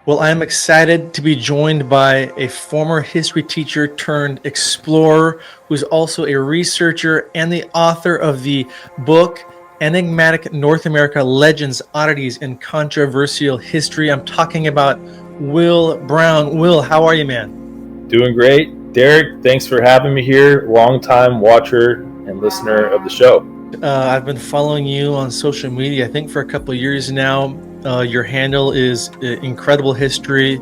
Well, I'm excited to be joined by a former history teacher turned explorer who's also a researcher and the author of the book Enigmatic North America Legends, Oddities and Controversial History. I'm talking about Will Brown. Will, how are you, man? Doing great. Derek, thanks for having me here. Longtime watcher and listener of the show. I've been following you on social media, I think, for a couple of years now. Your handle is Incredible History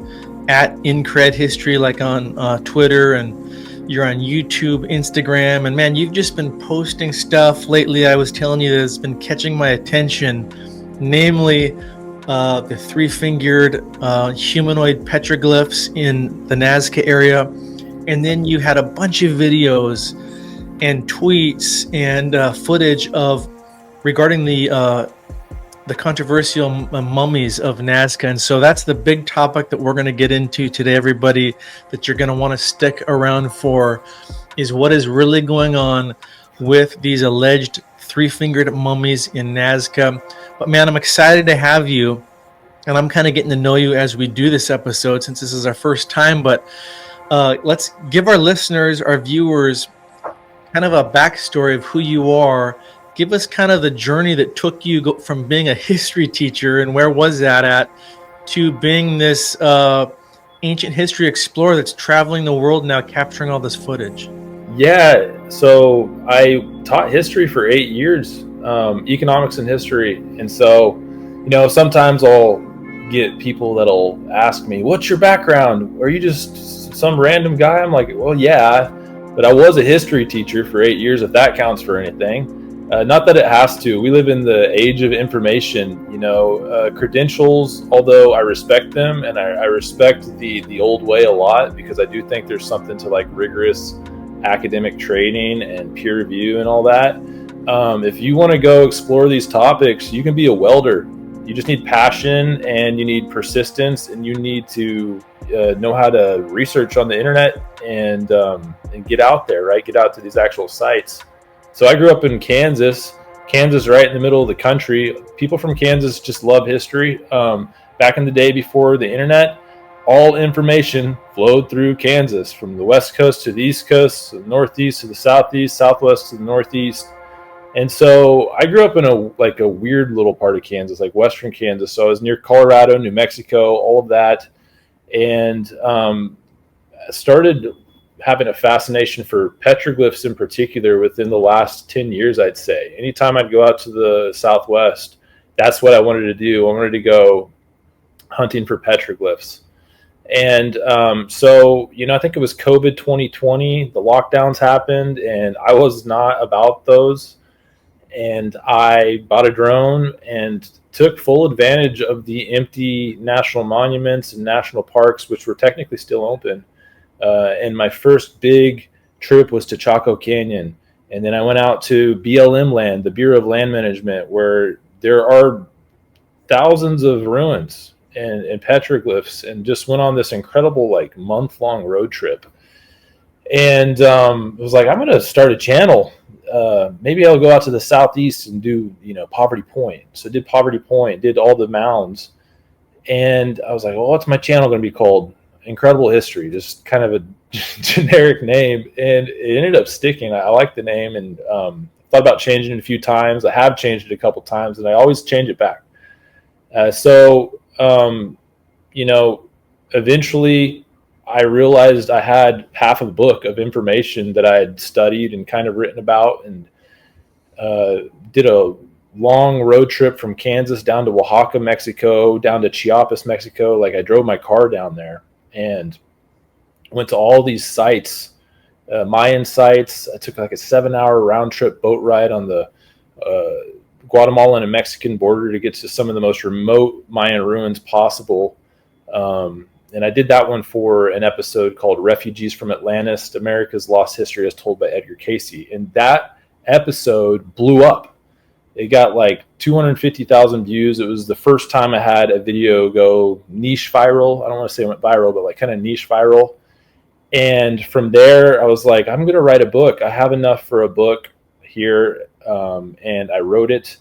at Incred History, like on Twitter, and you're on YouTube, Instagram, and man, you've just been posting stuff lately. I was telling you that's been catching my attention, namely the three-fingered humanoid petroglyphs in the Nazca area, and then you had a bunch of videos and tweets and footage of regarding the controversial mummies of Nazca. And so that's the big topic that we're going to get into today, everybody, that you're going to want to stick around for, is what is really going on with these alleged three-fingered mummies in Nazca. But man, I'm excited to have you, and I'm kind of getting to know you as we do this episode, since this is our first time. But let's give our listeners, our viewers, kind of a backstory of who you are. Give us kind of the journey that took you from being a history teacher, and where was that at, to being this ancient history explorer that's traveling the world now, capturing all this footage. Yeah, so I taught history for 8 years, economics and history. And so, sometimes I'll get people that'll ask me, "What's your background? Are you just some random guy?" I'm like, "Well, yeah, but I was a history teacher for 8 years, if that counts for anything." Not that it has to. We live in the age of information. Credentials, although I respect them and I respect the old way a lot, because I do think there's something to like rigorous academic training and peer review and all that. If you want to go explore these topics, you can be a welder. You just need passion, and you need persistence, and you need to know how to research on the internet and get out there, right? Get out to these actual sites. So I grew up in Kansas, right in the middle of the country. People from Kansas just love history. Back in the day before the internet, all information flowed through Kansas, from the west coast to the east coast, to the northeast to the southeast, southwest to the northeast. And so I grew up in a weird little part of Kansas, like western Kansas. So I was near Colorado, New Mexico, all of that, and started having a fascination for petroglyphs in particular within the last 10 years, I'd say. Anytime I'd go out to the Southwest, that's what I wanted to do. I wanted to go hunting for petroglyphs. And so, I think it was COVID 2020, the lockdowns happened, and I was not about those. And I bought a drone and took full advantage of the empty national monuments and national parks, which were technically still open. And my first big trip was to Chaco Canyon. And then I went out to BLM land, the Bureau of Land Management, where there are thousands of ruins and petroglyphs, and just went on this incredible month-long road trip. And was like, I'm going to start a channel. Maybe I'll go out to the southeast and do, Poverty Point. So I did Poverty Point, did all the mounds. And I was like, well, what's my channel going to be called? Incredible History, just kind of a generic name, and it ended up sticking. I like the name, and thought about changing it a few times. I have changed it a couple times, and I always change it back. Eventually I realized I had half a book of information that I had studied and kind of written about, and did a long road trip from Kansas down to Oaxaca, Mexico, down to Chiapas, Mexico. Like, I drove my car down there and went to all these sites, Mayan sites. I took like a 7-hour round trip boat ride on the Guatemalan and Mexican border to get to some of the most remote Mayan ruins possible. And I did that one for an episode called Refugees from Atlantis, America's Lost History as Told by Edgar Cayce. And that episode blew up. It got like 250,000 views. It was the first time I had a video go niche viral. I don't want to say it went viral, but like kind of niche viral. And from there, I was like, I'm going to write a book. I have enough for a book here. And I wrote it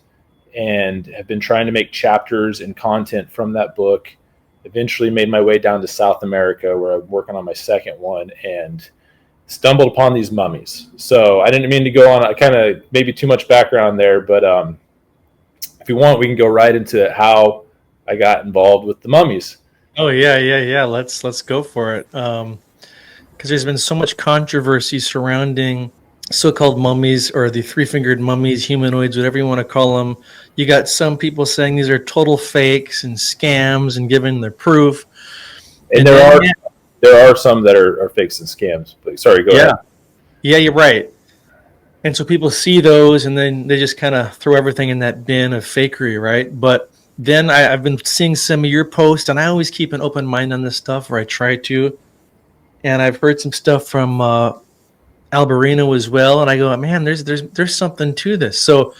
and have been trying to make chapters and content from that book. Eventually made my way down to South America, where I'm working on my second one, and stumbled upon these mummies. So I didn't mean to go on, kind of maybe too much background there, but if you want, we can go right into how I got involved with the mummies. Oh yeah. Let's go for it. Because there's been so much controversy surrounding so-called mummies, or the three-fingered mummies, humanoids, whatever you want to call them. You got some people saying these are total fakes and scams and giving their proof. And there are some that are fakes and scams. But sorry, go ahead. Yeah, you're right. And so people see those, and then they just kind of throw everything in that bin of fakery, right? But then I've been seeing some of your posts, and I always keep an open mind on this stuff, or I try to. And I've heard some stuff from Alberino as well, and I go, man, there's something to this. So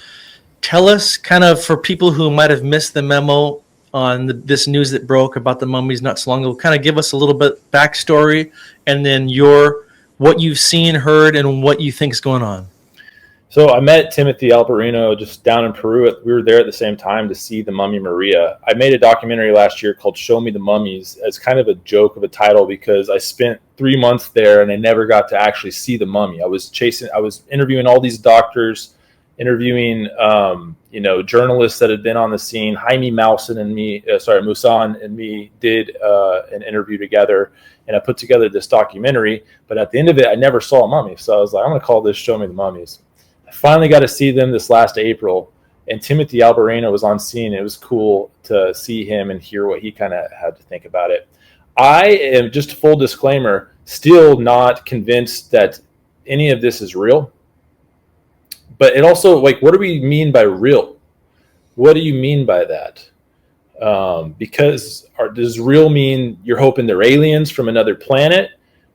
tell us, kind of, for people who might have missed the memo on this news that broke about the mummies not so long ago, kind of give us a little bit backstory, and then what you've seen, heard, and what you think's going on. So I met Timothy Alberino just down in Peru. We were there at the same time to see the mummy Maria. I made a documentary last year called Show Me the Mummies, as kind of a joke of a title, because I spent 3 months there and I never got to actually see the mummy. I was interviewing all these doctors, interviewing journalists that had been on the scene. Jaime Maussan and me did an interview together, and I put together this documentary. But at the end of it, I never saw a mummy. So I was like, I'm going to call this Show Me the Mummies. I finally got to see them this last April, and Timothy Alberino was on scene. It was cool to see him and hear what he kind of had to think about it. I am, just a full disclaimer, still not convinced that any of this is real. But it also, like, what do we mean by real? What do you mean by that? Does real mean you're hoping they're aliens from another planet?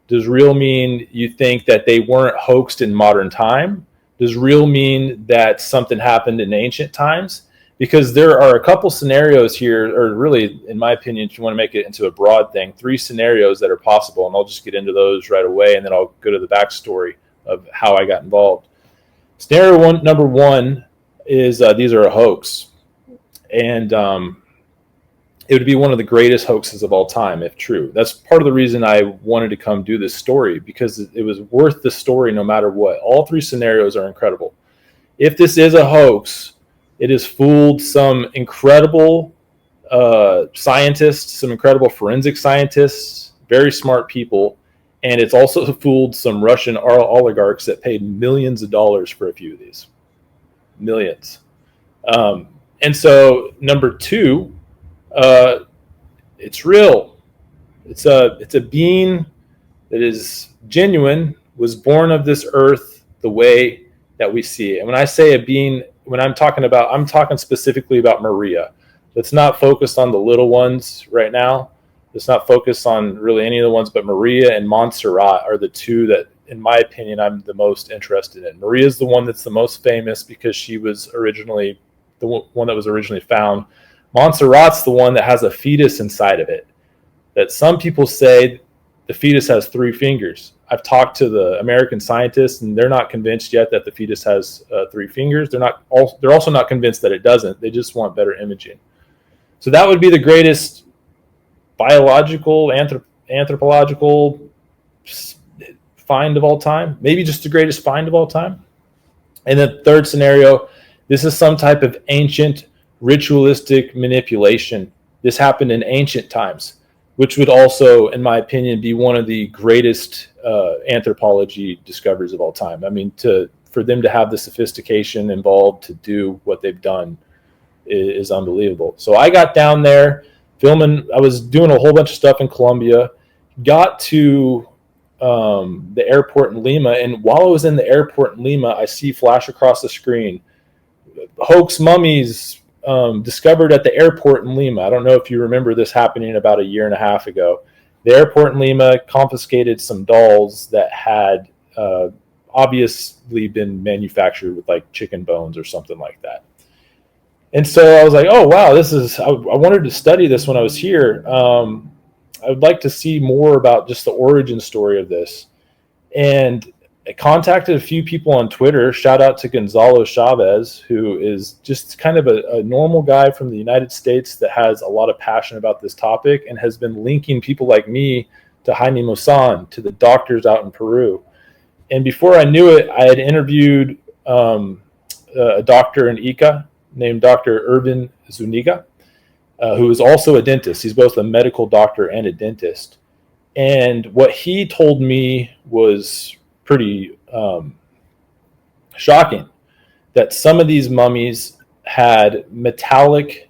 Does real mean you think that they weren't hoaxed in modern time? Does real mean that something happened in ancient times? Because there are a couple scenarios here, or really, in my opinion, if you want to make it into a broad thing, 3 scenarios that are possible, and I'll just get into those right away, and then I'll go to the backstory of how I got involved. Scenario number one is these are a hoax, and it would be one of the greatest hoaxes of all time if true. That's part of the reason I wanted to come do this story, because it was worth the story no matter what. All 3 scenarios are incredible. If this is a hoax, it has fooled some incredible scientists, some incredible forensic scientists, very smart people, and it's also fooled some Russian oligarchs that paid millions of dollars for a few of these. Millions. And so number 2, it's real. It's a being that is genuine, was born of this earth the way that we see it. And when I say a being, I'm talking specifically about Maria. Let's not focus on the little ones right now. Let's not focus on really any of the ones, but Maria and Montserrat are the 2 that, in my opinion, I'm the most interested in. Maria is the one that's the most famous because she was originally the one that was originally found. Montserrat's the one that has a fetus inside of it, that some people say the fetus has 3 fingers. I've talked to the American scientists, and they're not convinced yet that the fetus has 3 fingers. They're also not convinced that it doesn't. They just want better imaging. So that would be the greatest biological, anthropological find of all time. Maybe just the greatest find of all time. And the third scenario, this is some type of ancient ritualistic manipulation. This happened in ancient times, which would also, in my opinion, be one of the greatest anthropology discoveries of all time. I mean, for them to have the sophistication involved to do what they've done is unbelievable. So I got down there filming. I was doing a whole bunch of stuff in Colombia, got to the airport in Lima, and while I was in the airport in Lima, I see flash across the screen, hoax mummies discovered at the airport in Lima. I don't know if you remember this happening about 1.5 years ago. The airport in Lima confiscated some dolls that had obviously been manufactured with like chicken bones or something like that. And so I was like, oh, wow, I wanted to study this when I was here. I would like to see more about just the origin story of this. And I contacted a few people on Twitter. Shout out to Gonzalo Chavez, who is just kind of a normal guy from the United States that has a lot of passion about this topic and has been linking people like me to Jaime Maussan, to the doctors out in Peru. And before I knew it, I had interviewed a doctor in Ica named Dr. Irvin Zuniga, who is also a dentist. He's both a medical doctor and a dentist. And what he told me was pretty shocking, that some of these mummies had metallic,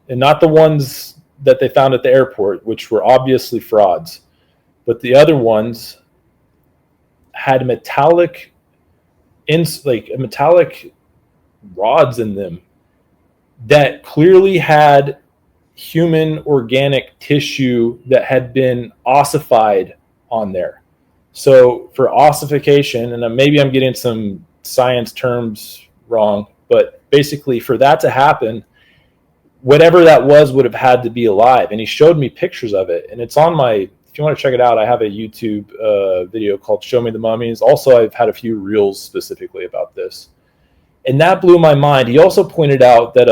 and not the ones that they found at the airport, which were obviously frauds, but the other ones had metallic rods in them that clearly had human organic tissue that had been ossified on there. So for ossification, and maybe I'm getting some science terms wrong, but basically for that to happen, whatever that was would have had to be alive. And he showed me pictures of it, and it's on my, if you want to check it out, I have a YouTube video called Show Me the Mummies. Also, I've had a few reels specifically about this. And that blew my mind. He also pointed out that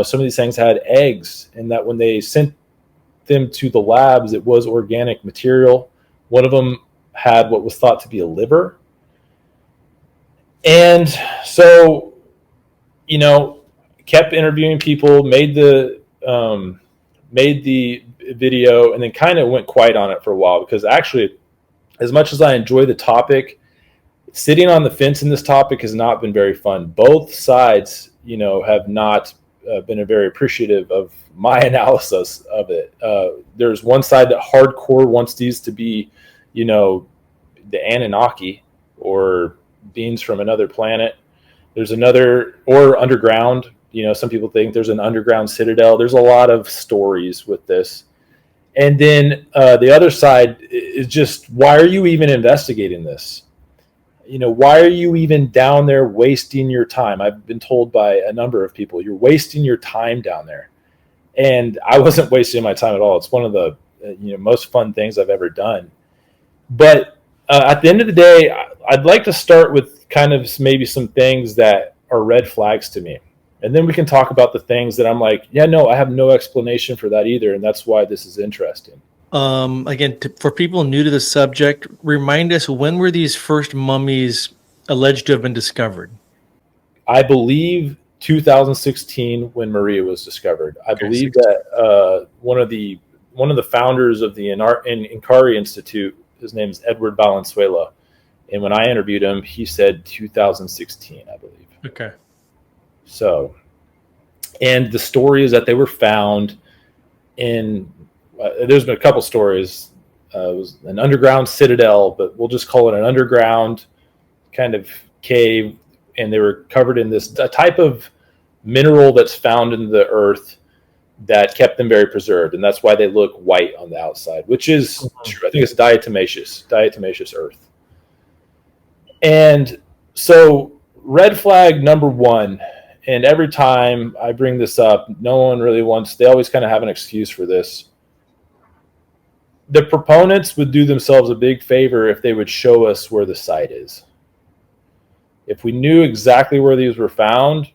some of these things had eggs, and that when they sent them to the labs, it was organic material. One of them had what was thought to be a liver. And so, kept interviewing people, made the video, and then kind of went quiet on it for a while, because actually, as much as I enjoy the topic, sitting on the fence in this topic has not been very fun. Both sides, have not been very appreciative of my analysis of it. There's one side that hardcore wants these to be, the Anunnaki or beings from another planet. There's another, or underground. Some people think there's an underground citadel. There's a lot of stories with this. And then the other side is just, why are you even investigating this? Why are you even down there wasting your time? I've been told by a number of people, you're wasting your time down there. And I wasn't wasting my time at all. It's one of the most fun things I've ever done. But at the end of the day, I'd like to start with kind of maybe some things that are red flags to me. And then we can talk about the things that I'm like, yeah, no, I have no explanation for that either. And that's why this is interesting. Again, for people new to the subject, remind us, when were these first mummies alleged to have been discovered? I believe 2016, when Maria was discovered. I believe that one of the founders of the Inkari Institute, his name is Edward Valenzuela, and when I interviewed him, he said 2016, I believe. Okay. So, and the story is that they were found in. There's been a couple stories. It was an underground citadel, but we'll just call it an underground kind of cave, and they were covered in this type of mineral that's found in the earth that kept them very preserved, and that's why they look white on the outside, which is true. I think it's diatomaceous earth. And so, red flag number one, and every time I bring this up, no one really wants. They always kind of have an excuse for this. The proponents would do themselves a big favor if they would show us where the site is. If we knew exactly where these were found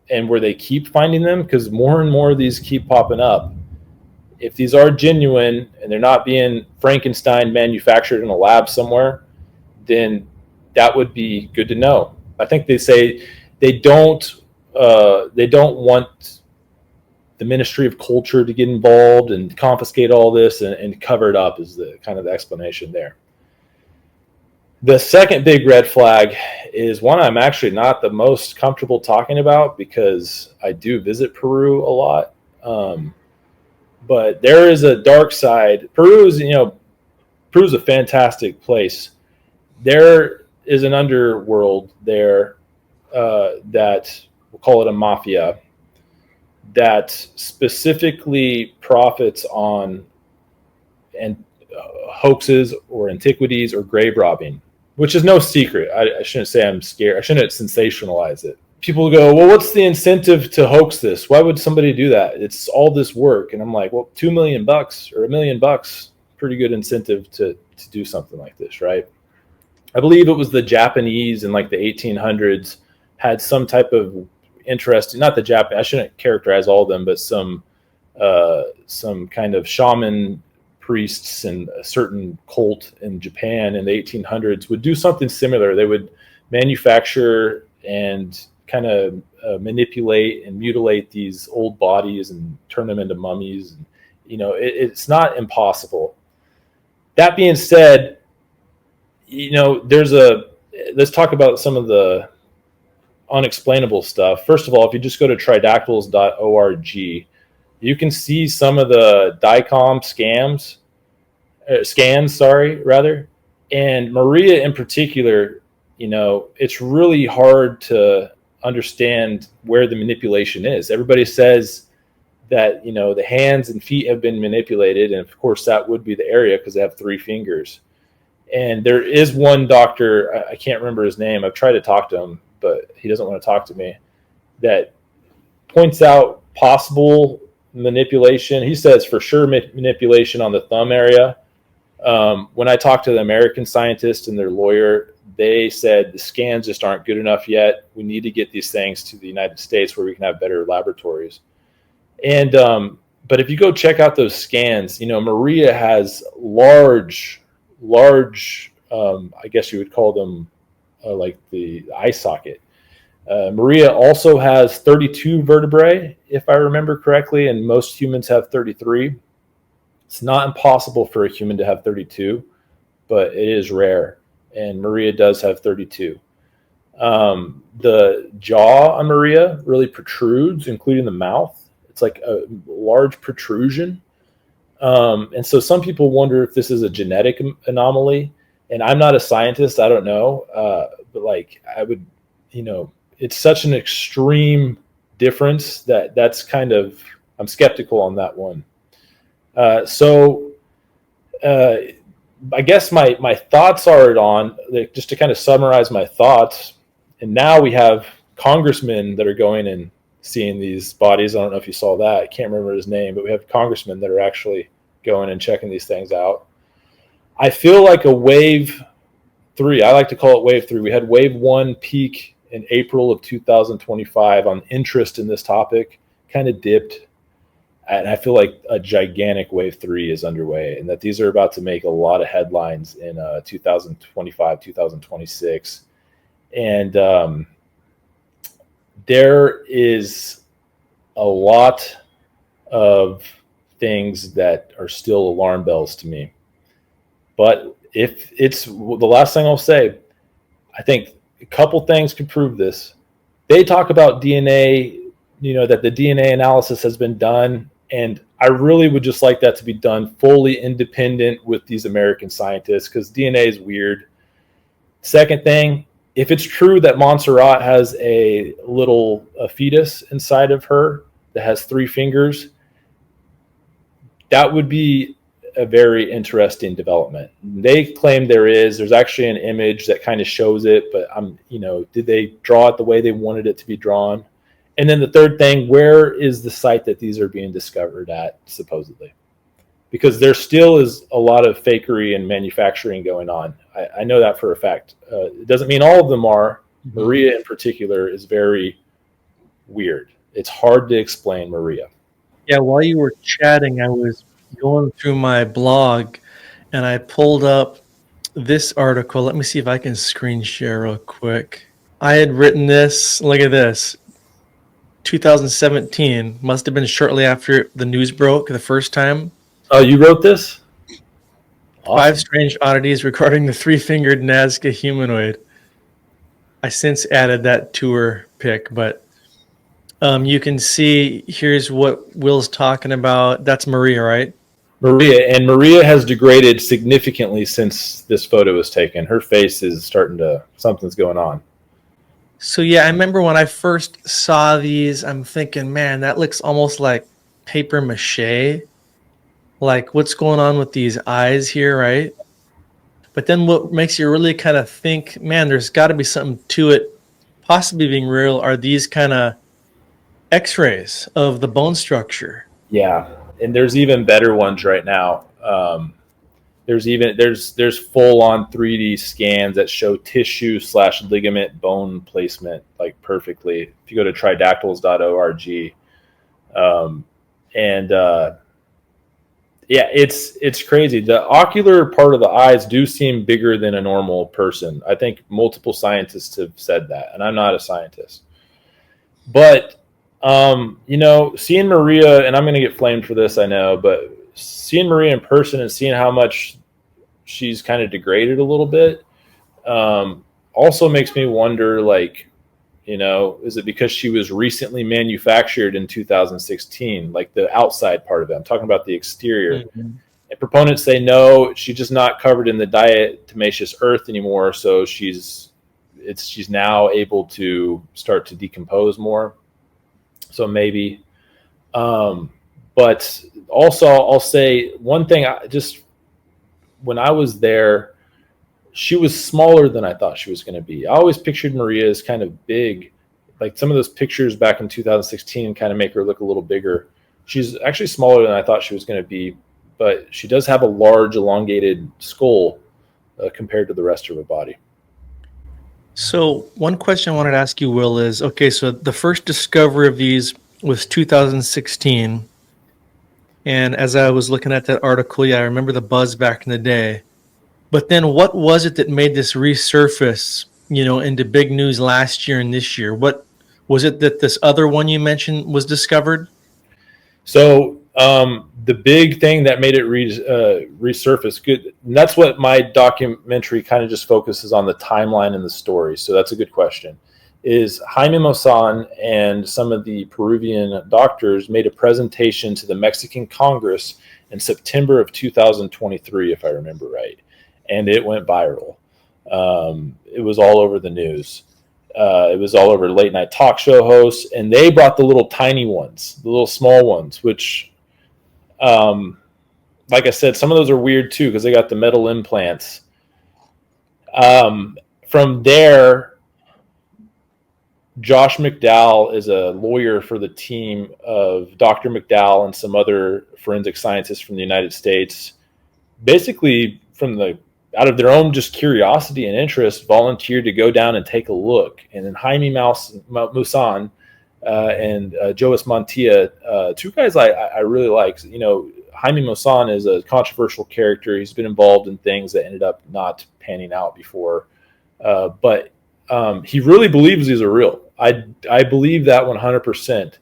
and where they keep finding them, because more and more of these keep popping up. If these are genuine and they're not being Frankenstein manufactured in a lab somewhere, then that would be good to know. I think they say they don't want the Ministry of Culture to get involved and confiscate all this and cover it up, is the kind of the explanation there. The second big red flag is one I'm actually not the most comfortable talking about, because I do visit Peru a lot. But there is a dark side. Peru's a fantastic place. There is an underworld there that, we'll call it a mafia, that specifically profits on hoaxes or antiquities or grave robbing, which is no secret. I shouldn't say I'm scared. I shouldn't sensationalize it. People go, well, what's the incentive to hoax this? Why would somebody do that? It's all this work. And I'm like, well, $2 million or $1 million, pretty good incentive to do something like this, right? I believe it was the Japanese in like the 1800s had some type of interesting, not the Japan, I shouldn't characterize all of them, but some kind of shaman priests and a certain cult in Japan in the 1800s would do something similar. They would manufacture and kind of manipulate and mutilate these old bodies and turn them into mummies. And, it's not impossible. That being said, let's talk about some of the unexplainable stuff. First of all, if you just go to tridactyls.org, you can see some of the DICOM scans, and Maria in particular. It's really hard to understand where the manipulation is. Everybody says that the hands and feet have been manipulated, and of course that would be the area because they have 3 fingers. And there is one doctor, I can't remember his name, I've tried to talk to him, but he doesn't want to talk to me, that points out possible manipulation. He says for sure manipulation on the thumb area. When I talked to the American scientist and their lawyer, they said the scans just aren't good enough yet. We need to get these things to the United States where we can have better laboratories. And but if you go check out those scans, Maria has large, I guess you would call them like the eye socket. Maria also has 32 vertebrae, if I remember correctly, and most humans have 33. It's not impossible for a human to have 32, but it is rare, and Maria does have 32. The jaw on Maria really protrudes, including the mouth. It's like a large protrusion. And so some people wonder if this is a genetic anomaly, and I'm not a scientist. I don't know. But like I would, it's such an extreme difference that's kind of, I'm skeptical on that one. So I guess my thoughts are on, just to kind of summarize my thoughts. And now we have congressmen that are going and seeing these bodies. I don't know if you saw that. I can't remember his name, but we have congressmen that are actually going and checking these things out. I feel like a wave 3, I like to call it wave 3. We had wave 1 peak in April of 2025 on interest in this topic, kind of dipped. And I feel like a gigantic wave 3 is underway, and that these are about to make a lot of headlines in 2025, 2026. And there is a lot of things that are still alarm bells to me. But if it's the last thing I'll say, I think a couple things can prove this. They talk about DNA, that the DNA analysis has been done. And I really would just like that to be done fully independent with these American scientists, because DNA is weird. Second thing, if it's true that Montserrat has a fetus inside of her that has 3 fingers, that would be a very interesting development. They claim there's actually an image that kind of shows it, but did they draw it the way they wanted it to be drawn? And then the third thing, where is the site that these are being discovered at, supposedly? Because there still is a lot of fakery and manufacturing going on. I know that for a fact. It doesn't mean all of them are. Mm-hmm. Maria in particular is very weird. It's hard to explain Maria. Yeah, while you were chatting, I was going through my blog and I pulled up this article. Let me see if I can screen share real quick. I had written this. Look at this. 2017 must have been shortly after the news broke the first time. Oh, you wrote this? Awesome. 5 strange oddities regarding the 3-fingered Nazca humanoid. I since added that tour pic, but you can see here's what Will's talking about. That's Maria, right? Maria has degraded significantly since this photo was taken. Her face is something's going on. So yeah, I remember when I first saw these, I'm thinking, man, that looks almost like paper mache. Like, what's going on with these eyes here, right? But then what makes you really kind of think, man, there's got to be something to it, possibly being real, are these kind of x-rays of the bone structure. Yeah, and there's even better ones right now. There's full on 3D scans that show tissue / ligament bone placement like perfectly. If you go to tridactyls.org, and yeah, it's crazy. The ocular part of the eyes do seem bigger than a normal person. I think multiple scientists have said that, and I'm not a scientist. But seeing Maria, and I'm going to get flamed for this, I know, but seeing Maria in person and seeing how much she's kind of degraded a little bit, also makes me wonder, like, is it because she was recently manufactured in 2016, like the outside part of it? I'm talking about the exterior. Mm-hmm. And proponents say no, she's just not covered in the diatomaceous earth anymore, so she's now able to start to decompose more. So maybe, but also I'll say one thing. When I was there, she was smaller than I thought she was going to be. I always pictured Maria as kind of big. Like some of those pictures back in 2016 kind of make her look a little bigger. She's actually smaller than I thought she was going to be, but she does have a large elongated skull compared to the rest of her body. So one question I wanted to ask you, Will, is, okay, so the first discovery of these was 2016. And as I was looking at that article, yeah, I remember the buzz back in the day. But then what was it that made this resurface, into big news last year and this year? What was it that this other one you mentioned was discovered? So the big thing that made it resurface, good. And that's what my documentary kind of just focuses on, the timeline and the story. So that's a good question. Is Jaime Maussan and some of the Peruvian doctors made a presentation to the Mexican Congress in September of 2023, if I remember right. And it went viral. It was all over the news. It was all over late night talk show hosts, and they brought the little tiny ones, the little small ones, which, like I said, some of those are weird too, because they got the metal implants. From there, Josh McDowell is a lawyer for the team of Dr. McDowell and some other forensic scientists from the United States, basically out of their own just curiosity and interest, volunteered to go down and take a look. And then Jaime Maussan and Joas Mantilla, two guys I really like. Jaime Maussan is a controversial character. He's been involved in things that ended up not panning out before. But he really believes these are real. I believe that 100%,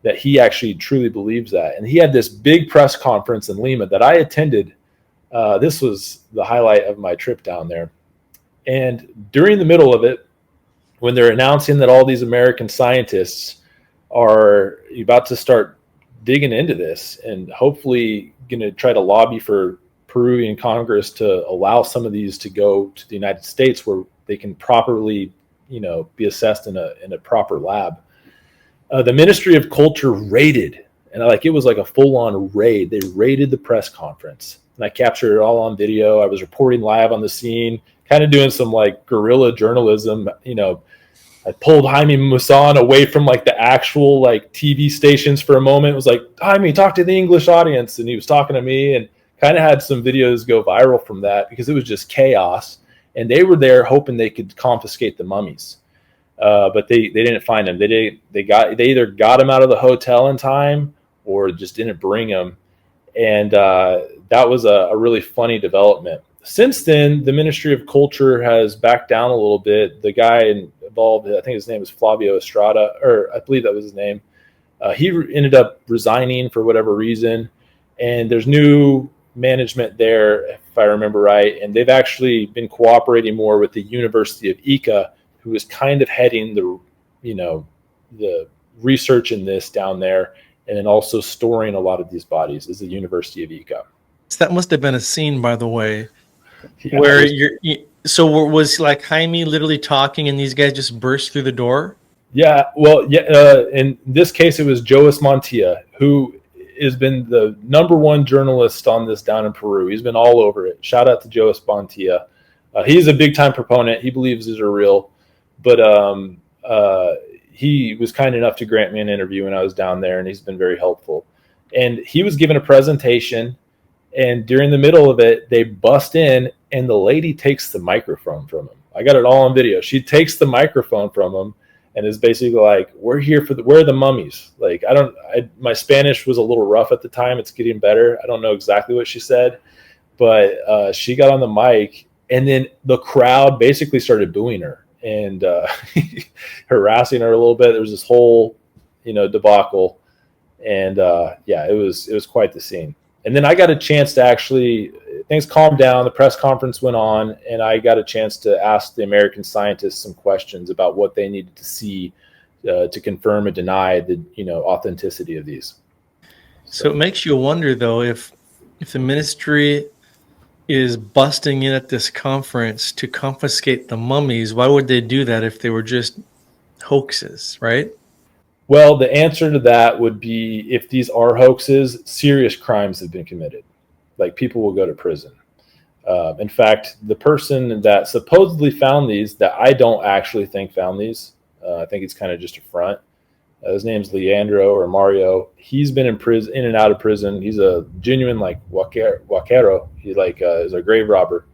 that he actually truly believes that. And he had this big press conference in Lima that I attended. This was the highlight of my trip down there. And during the middle of it, when they're announcing that all these American scientists are about to start digging into this and hopefully going to try to lobby for Peruvian Congress to allow some of these to go to the United States where they can properly, be assessed in a proper lab. The Ministry of Culture raided, and it was like a full-on raid. They raided the press conference. And I captured it all on video. I was reporting live on the scene, kind of doing some guerrilla journalism. I pulled Jaime Maussan away from the actual TV stations for a moment. It was like, Jaime, talk to the English audience. And he was talking to me, and kind of had some videos go viral from that because it was just chaos. And they were there hoping they could confiscate the mummies. But they didn't find them. They either got them out of the hotel in time or just didn't bring them. And that was a really funny development. Since then, the Ministry of Culture has backed down a little bit. The guy involved, I think his name is Flavio Estrada, or I believe that was his name. He ended up resigning for whatever reason. And there's new management there, if I remember right. And they've actually been cooperating more with the University of Ica, who is kind of heading the research in this down there. And then also storing a lot of these bodies is the University of Ica. So that must have been a scene, by the way, where was Jaime literally talking and these guys just burst through the door? Yeah, well, in this case, it was Joas Mantilla, who has been the #1 journalist on this down in Peru. He's been all over it. Shout out to Joas Mantilla. He's a big time proponent. He believes these are real, but he was kind enough to grant me an interview when I was down there, and he's been very helpful. And he was given a presentation, And during the middle of it, they bust in, and the lady takes the microphone from him. I got it all on video. She takes the microphone from him and is basically like, "We're here for where are the mummies?" Like, my Spanish was a little rough at the time. It's getting better. I don't know exactly what she said, but she got on the mic, and then the crowd basically started booing her and harassing her a little bit. There was this whole, debacle, and it was quite the scene. And then I got a chance to actually, things calmed down. The press conference went on, and I got a chance to ask the American scientists some questions about what they needed to see to confirm and deny the authenticity of these. So it makes you wonder, though, if the ministry is busting in at this conference to confiscate the mummies, why would they do that if they were just hoaxes, right? Well, the answer to that would be, if these are hoaxes, serious crimes have been committed. Like, people will go to prison. In fact, the person that supposedly found these, that I don't actually think found these, I think it's kind of just a front. His name's Leandro or Mario. He's been in prison, in and out of prison. He's a genuine huaquero. He is a grave robber,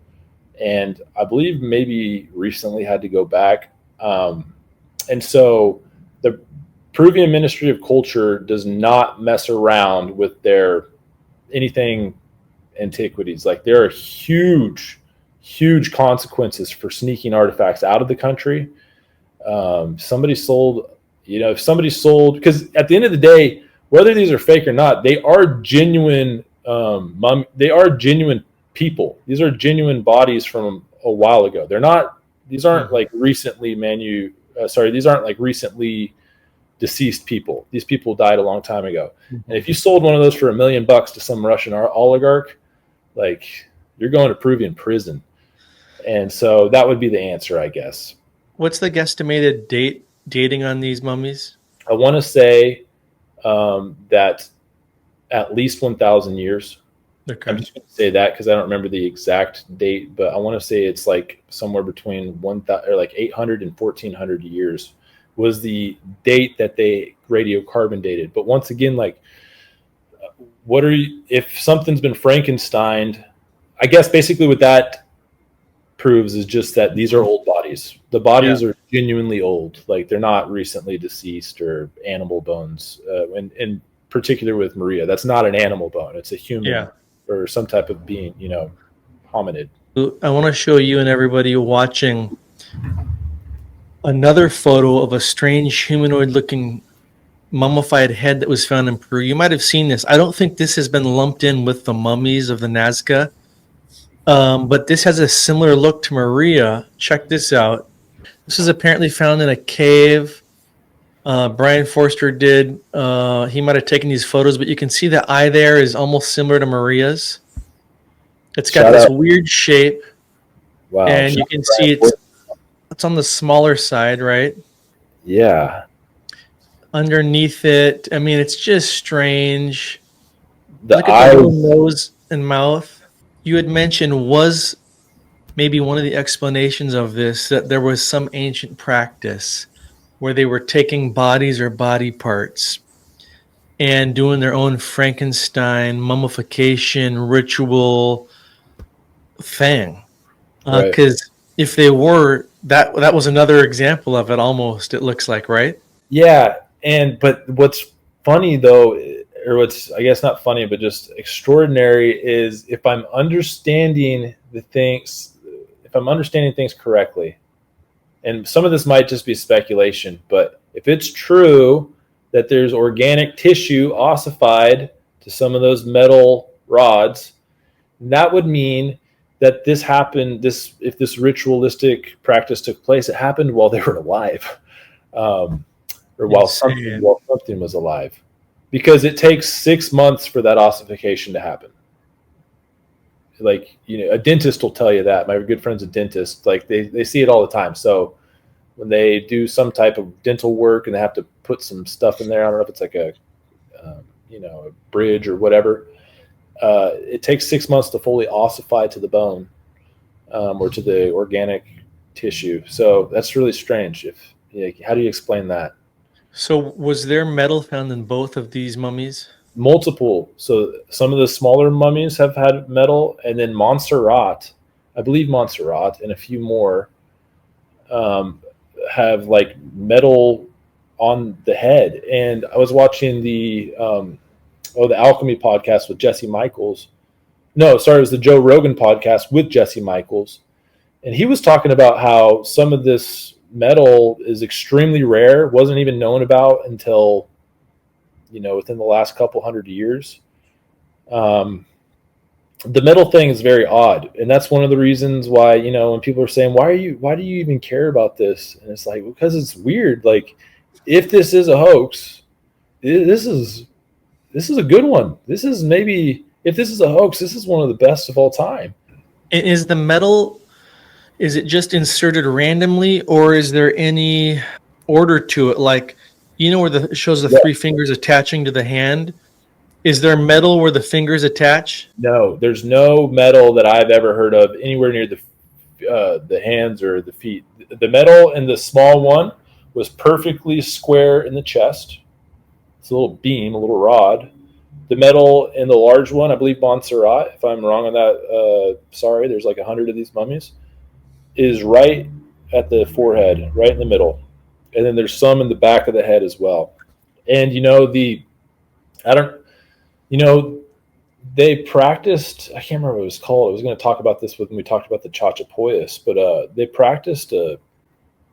and I believe maybe recently had to go back. And so the Peruvian Ministry of Culture does not mess around with their anything antiquities. Like, there are huge consequences for sneaking artifacts out of the country. If somebody sold, because at the end of the day, whether these are fake or not, they are genuine. They are genuine people. These are genuine bodies from a while ago. They're not. These aren't like recently These aren't like recently deceased people. These people died a long time ago. Mm-hmm. And if you sold one of those for $1 million to some Russian oligarch, like, you're going to Peruvian prison. And so that would be the answer, I guess. What's the guesstimated dating on these mummies? I want to say that at least 1,000 years. Okay. I'm just going to say that because I don't remember the exact date, but I want to say it's like somewhere between 800 and 1,400 years was the date that they radiocarbon dated. But once again, like, if something's been Frankensteined, I guess basically what that proves is just that these are old bodies. The bodies are genuinely old. Like, they're not recently deceased or animal bones. In particular with Maria, that's not an animal bone. It's a human or some type of being, hominid. I want to show you and everybody watching another photo of a strange humanoid-looking mummified head that was found in Peru. You might have seen this. I don't think this has been lumped in with the mummies of the Nazca, but this has a similar look to Maria. Check this out. This is apparently found in a cave. Brian Forster did. He might have taken these photos, but you can see the eye there is almost similar to Maria's. It's got this weird shape. Wow. And you can see it's on the smaller side, right? Yeah. Underneath it, I mean, it's just strange. Look at the little nose and mouth. You had mentioned was maybe one of the explanations of this that there was some ancient practice where they were taking bodies or body parts and doing their own Frankenstein mummification ritual thing. Because if they were, that was another example of it almost, it looks like, right? Yeah. But what's funny though, or what's, I guess not funny, but just extraordinary is if I'm understanding things correctly, and some of this might just be speculation, but if it's true that there's organic tissue ossified to some of those metal rods, that would mean that this happened, if this ritualistic practice took place, it happened while they were alive. Or while something was alive, because it takes 6 months for that ossification to happen. Like, a dentist will tell you that. My good friend's a dentist. Like, they see it all the time. So when they do some type of dental work and they have to put some stuff in there, I don't know if it's like a bridge or whatever. It takes 6 months to fully ossify to the bone or to the organic tissue. So that's really strange. How do you explain that? So was there metal found in both of these mummies? multiple. So some of the smaller mummies have had metal, and then Montserrat, I believe Montserrat, and a few more have like metal on the head. And I was watching the Alchemy podcast with Jesse Michaels. No, sorry, it was the Joe Rogan podcast with Jesse Michaels. And he was talking about how some of this metal is extremely rare, wasn't even known about until, within the last couple hundred years. The metal thing is very odd. And that's one of the reasons why, when people are saying, why do you even care about this? And it's like, because it's weird. Like, if this is a hoax, this is a good one. This is maybe, if this is a hoax, this is one of the best of all time. Is the metal, is it just inserted randomly, or is there any order to it? Like, where it shows the three fingers attaching to the hand? Is there metal where the fingers attach? No, there's no metal that I've ever heard of anywhere near the hands or the feet. The metal in the small one was perfectly square in the chest. It's a little beam, a little rod. The metal in the large one, I believe Montserrat, if I'm wrong on that, sorry, there's like 100 of these mummies, is right at the forehead, right in the middle. And then there's some in the back of the head as well. And, they practiced, I can't remember what it was called. I was going to talk about this when we talked about the Chachapoyas, but they practiced, the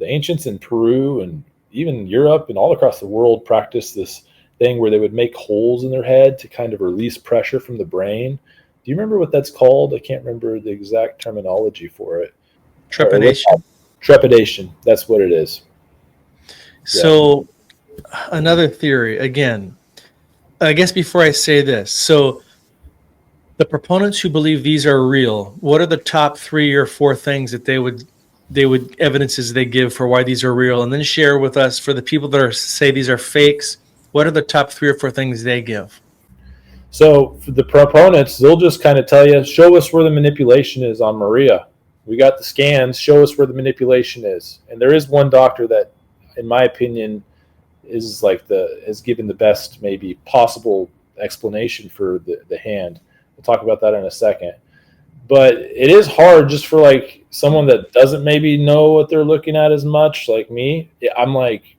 ancients in Peru and even Europe and all across the world practiced this thing where they would make holes in their head to kind of release pressure from the brain. Do you remember what that's called? I can't remember the exact terminology for it. Trepidation. Trepidation. That's what it is. So another theory, again, I guess before I say this, so the proponents who believe these are real, what are the top 3 or 4 things that they would evidences they give for why these are real? And then share with us, for the people that say these are fakes, what are the top 3 or 4 things they give? So for the proponents, they'll just kind of tell you, show us where the manipulation is on Maria. We got the scans, show us where the manipulation is. And there is one doctor that, in my opinion, has given the best maybe possible explanation for the hand. We'll talk about that in a second. But it is hard just for like someone that doesn't maybe know what they're looking at as much, like me. I'm like,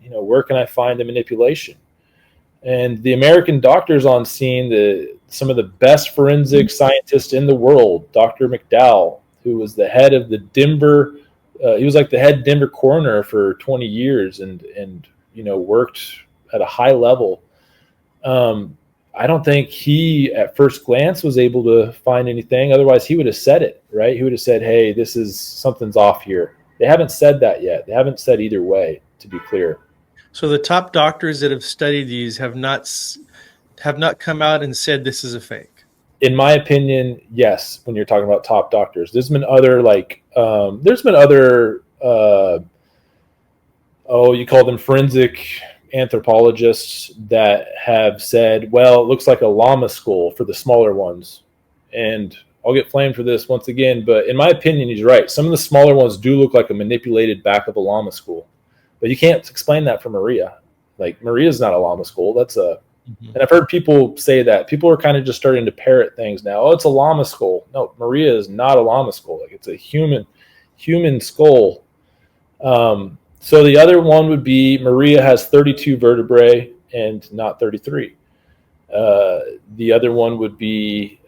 where can I find the manipulation? And the American doctors on scene, some of the best forensic scientists in the world, Dr. McDowell, who was the head of the Denver, he was like the head Denver coroner for 20 years and worked at a high level. I don't think he, at first glance, was able to find anything. Otherwise, he would have said it, right? He would have said, hey, something's off here. They haven't said that yet. They haven't said either way, to be clear. So the top doctors that have studied these have not come out and said this is a fake. In my opinion, yes. When you're talking about top doctors, there's been other you call them forensic anthropologists that have said, well, it looks like a llama skull for the smaller ones. And I'll get flamed for this once again, but in my opinion, he's right. Some of the smaller ones do look like a manipulated back of a llama skull. But you can't explain that for Maria. Like, Maria's not a llama skull. And I've heard people say that. People are kind of just starting to parrot things now. Oh, it's a llama skull. No, Maria is not a llama skull. Like, it's a human skull. So the other one would be Maria has 32 vertebrae and not 33. The other one would be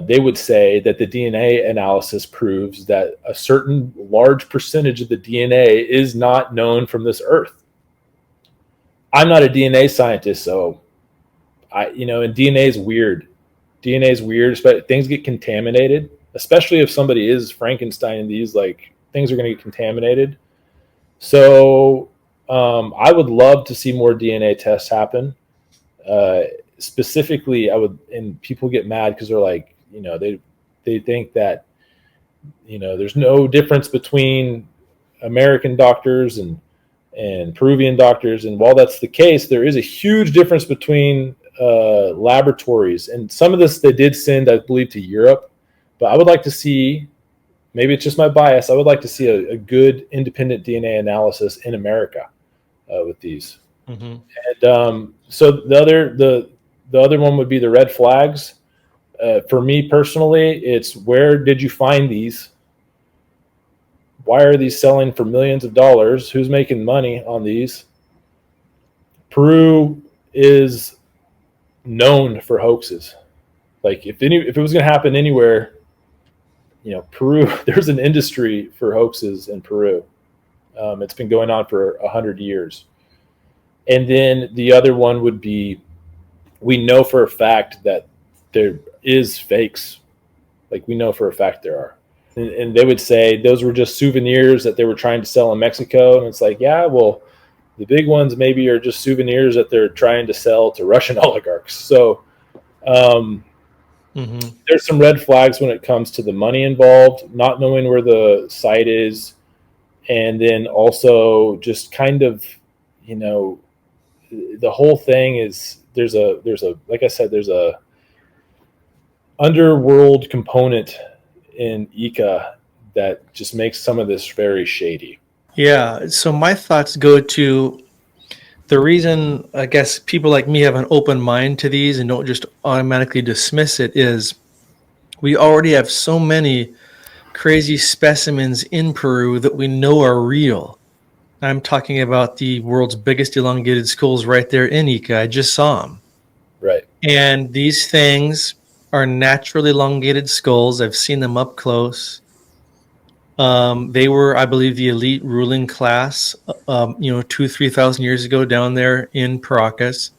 they would say that the DNA analysis proves that a certain large percentage of the DNA is not known from this earth. I'm not a DNA scientist, so and DNA is weird. DNA is weird, but things get contaminated, especially if somebody is Frankenstein. These things are going to get contaminated. So I would love to see more DNA tests happen. Specifically, and people get mad because they're like, they think that, there's no difference between American doctors and Peruvian doctors. And while that's the case, there is a huge difference between laboratories. And some of this they did send, I believe, to Europe. But I would like to see, maybe it's just my bias, I would like to see a good independent DNA analysis in America with these. Mm-hmm. And so the other one would be the red flags. For me personally, it's where did you find these? Why are these selling for millions of dollars? Who's making money on these? Peru is known for hoaxes. Like if it was going to happen anywhere, Peru, there's an industry for hoaxes in Peru. It's been going on for 100 years. And then the other one would be, we know for a fact that there is fakes. Like we know for a fact there are. And they would say those were just souvenirs that they were trying to sell in Mexico. And it's like, yeah, well, the big ones maybe are just souvenirs that they're trying to sell to Russian oligarchs. So um, Mm-hmm. there's some red flags when it comes to the money involved, not knowing where the site is, and then also just kind of, you know, the whole thing is there's a like I said, there's a underworld component in Ica that just makes some of this very shady. Yeah. So my thoughts go to the reason I guess people like me have an open mind to these and don't just automatically dismiss it is we already have so many crazy specimens in Peru that we know are real. I'm talking about the world's biggest elongated skulls right there in Ica. I just saw them. Right. And these things are naturally elongated skulls. I've seen them up close. They were, I believe, the elite ruling class, 3,000 years ago down there in Paracas.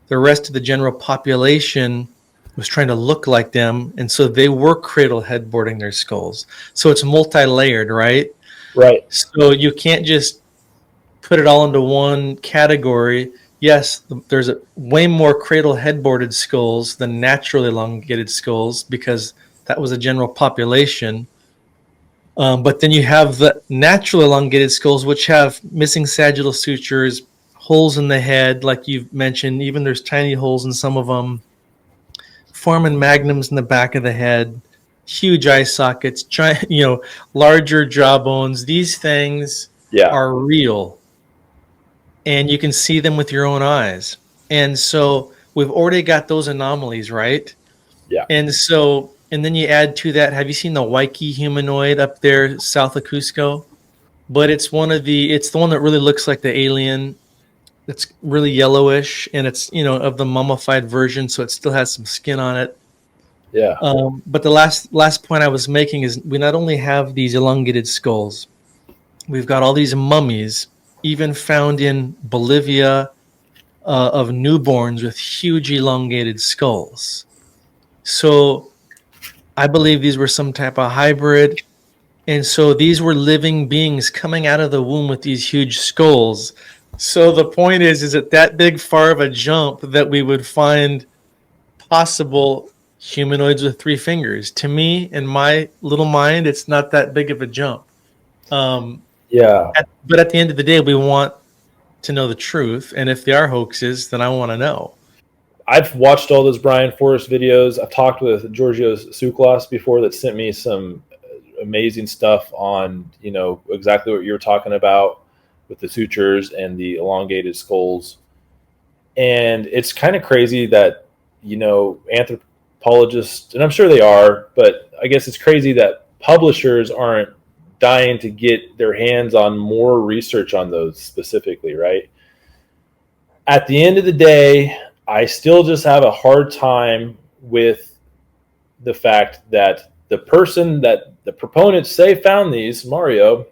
The rest of the general population was trying to look like them, and so they were cradle headboarding their skulls. So it's multi-layered, right? Right. So you can't just put it all into one category. Yes, there's way more cradle headboarded skulls than naturally elongated skulls because that was a general population. But then you have the natural elongated skulls, which have missing sagittal sutures, holes in the head, like you've mentioned. Even there's tiny holes in some of them, foramen magnums in the back of the head, huge eye sockets, larger jawbones. These things Yeah. are real, and you can see them with your own eyes. And so we've already got those anomalies, right? Yeah. And then you add to that, have you seen the Waikiki humanoid up there south of Cusco? But it's the one that really looks like the alien. It's really yellowish, and it's of the mummified version, so it still has some skin on it. Yeah. But the last point I was making is we not only have these elongated skulls, we've got all these mummies, even found in Bolivia, of newborns with huge elongated skulls. So I believe these were some type of hybrid. And so these were living beings coming out of the womb with these huge skulls. So the point is it that big far of a jump that we would find possible humanoids with three fingers? To me, in my little mind, it's not that big of a jump. Um, Yeah. but at the end of the day, we want to know the truth. And if they are hoaxes, then I want to know. I've watched all those Brian Forrest videos. I've talked with Giorgio Tsoukalos before that sent me some amazing stuff on, exactly what you were talking about with the sutures and the elongated skulls. And it's kind of crazy that, anthropologists, and I'm sure they are, but I guess it's crazy that publishers aren't dying to get their hands on more research on those specifically, right? At the end of the day, I still just have a hard time with the fact that the person that the proponents say found these, Mario,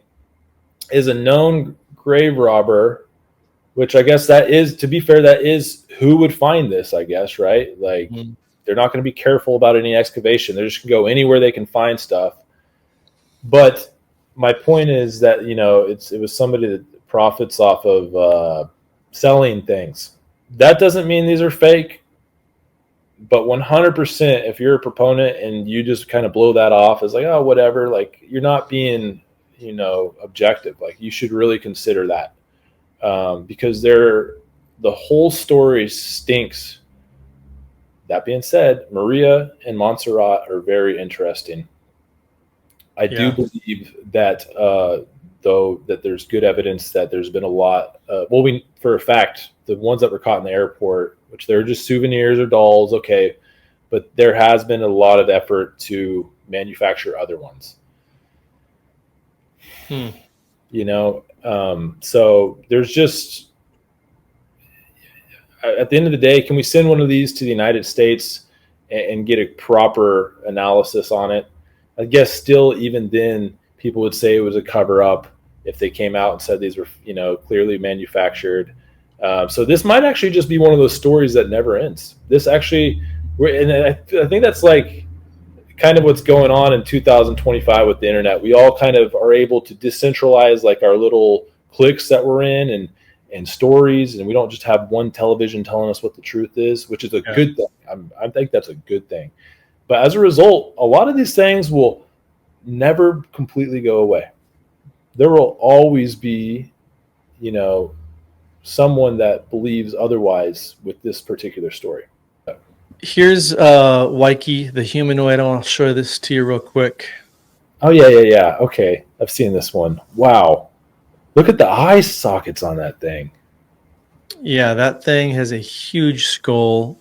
is a known grave robber, which I guess that is, to be fair, that is who would find this, I guess, right? Like, Mm-hmm. they're not going to be careful about any excavation. They're just going to go anywhere they can find stuff. But my point is that, it was somebody that profits off of selling things. That doesn't mean these are fake, but 100%, if you're a proponent and you just kind of blow that off as like, oh, whatever, like you're not being, objective. Like you should really consider that because the whole story stinks. That being said, Maria and Montserrat are very interesting. I do Yeah. believe that though, that there's good evidence that there's been a lot. For a fact, the ones that were caught in the airport, which they're just souvenirs or dolls, okay, but there has been a lot of effort to manufacture other ones. So there's just, at the end of the day, can we send one of these to the United States and get a proper analysis on it? I guess still, even then, people would say it was a cover up if they came out and said these were, clearly manufactured. So this might actually just be one of those stories that never ends. This actually, and I think that's like kind of what's going on in 2025 with the internet. We all kind of are able to decentralize like our little cliques that we're in and stories, and we don't just have one television telling us what the truth is, which is a good thing. I think that's a good thing. But as a result, a lot of these things will never completely go away. There will always be, someone that believes otherwise with this particular story. Here's Waiki, the humanoid. I'll show this to you real quick. Oh, yeah. Okay. I've seen this one. Wow. Look at the eye sockets on that thing. Yeah, that thing has a huge skull.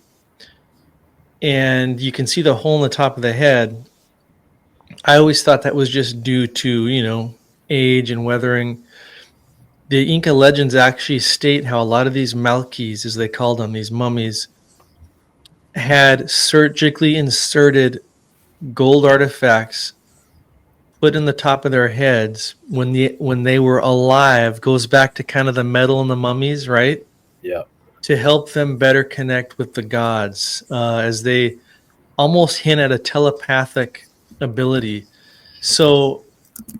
And you can see the hole in the top of the head. I always thought that was just due to, age and weathering. The Inca legends actually state how a lot of these malkis, as they called them, these mummies, had surgically inserted gold artifacts put in the top of their heads when they were alive. Goes back to kind of the metal in the mummies, right? Yeah. To help them better connect with the gods, as they almost hint at a telepathic ability. So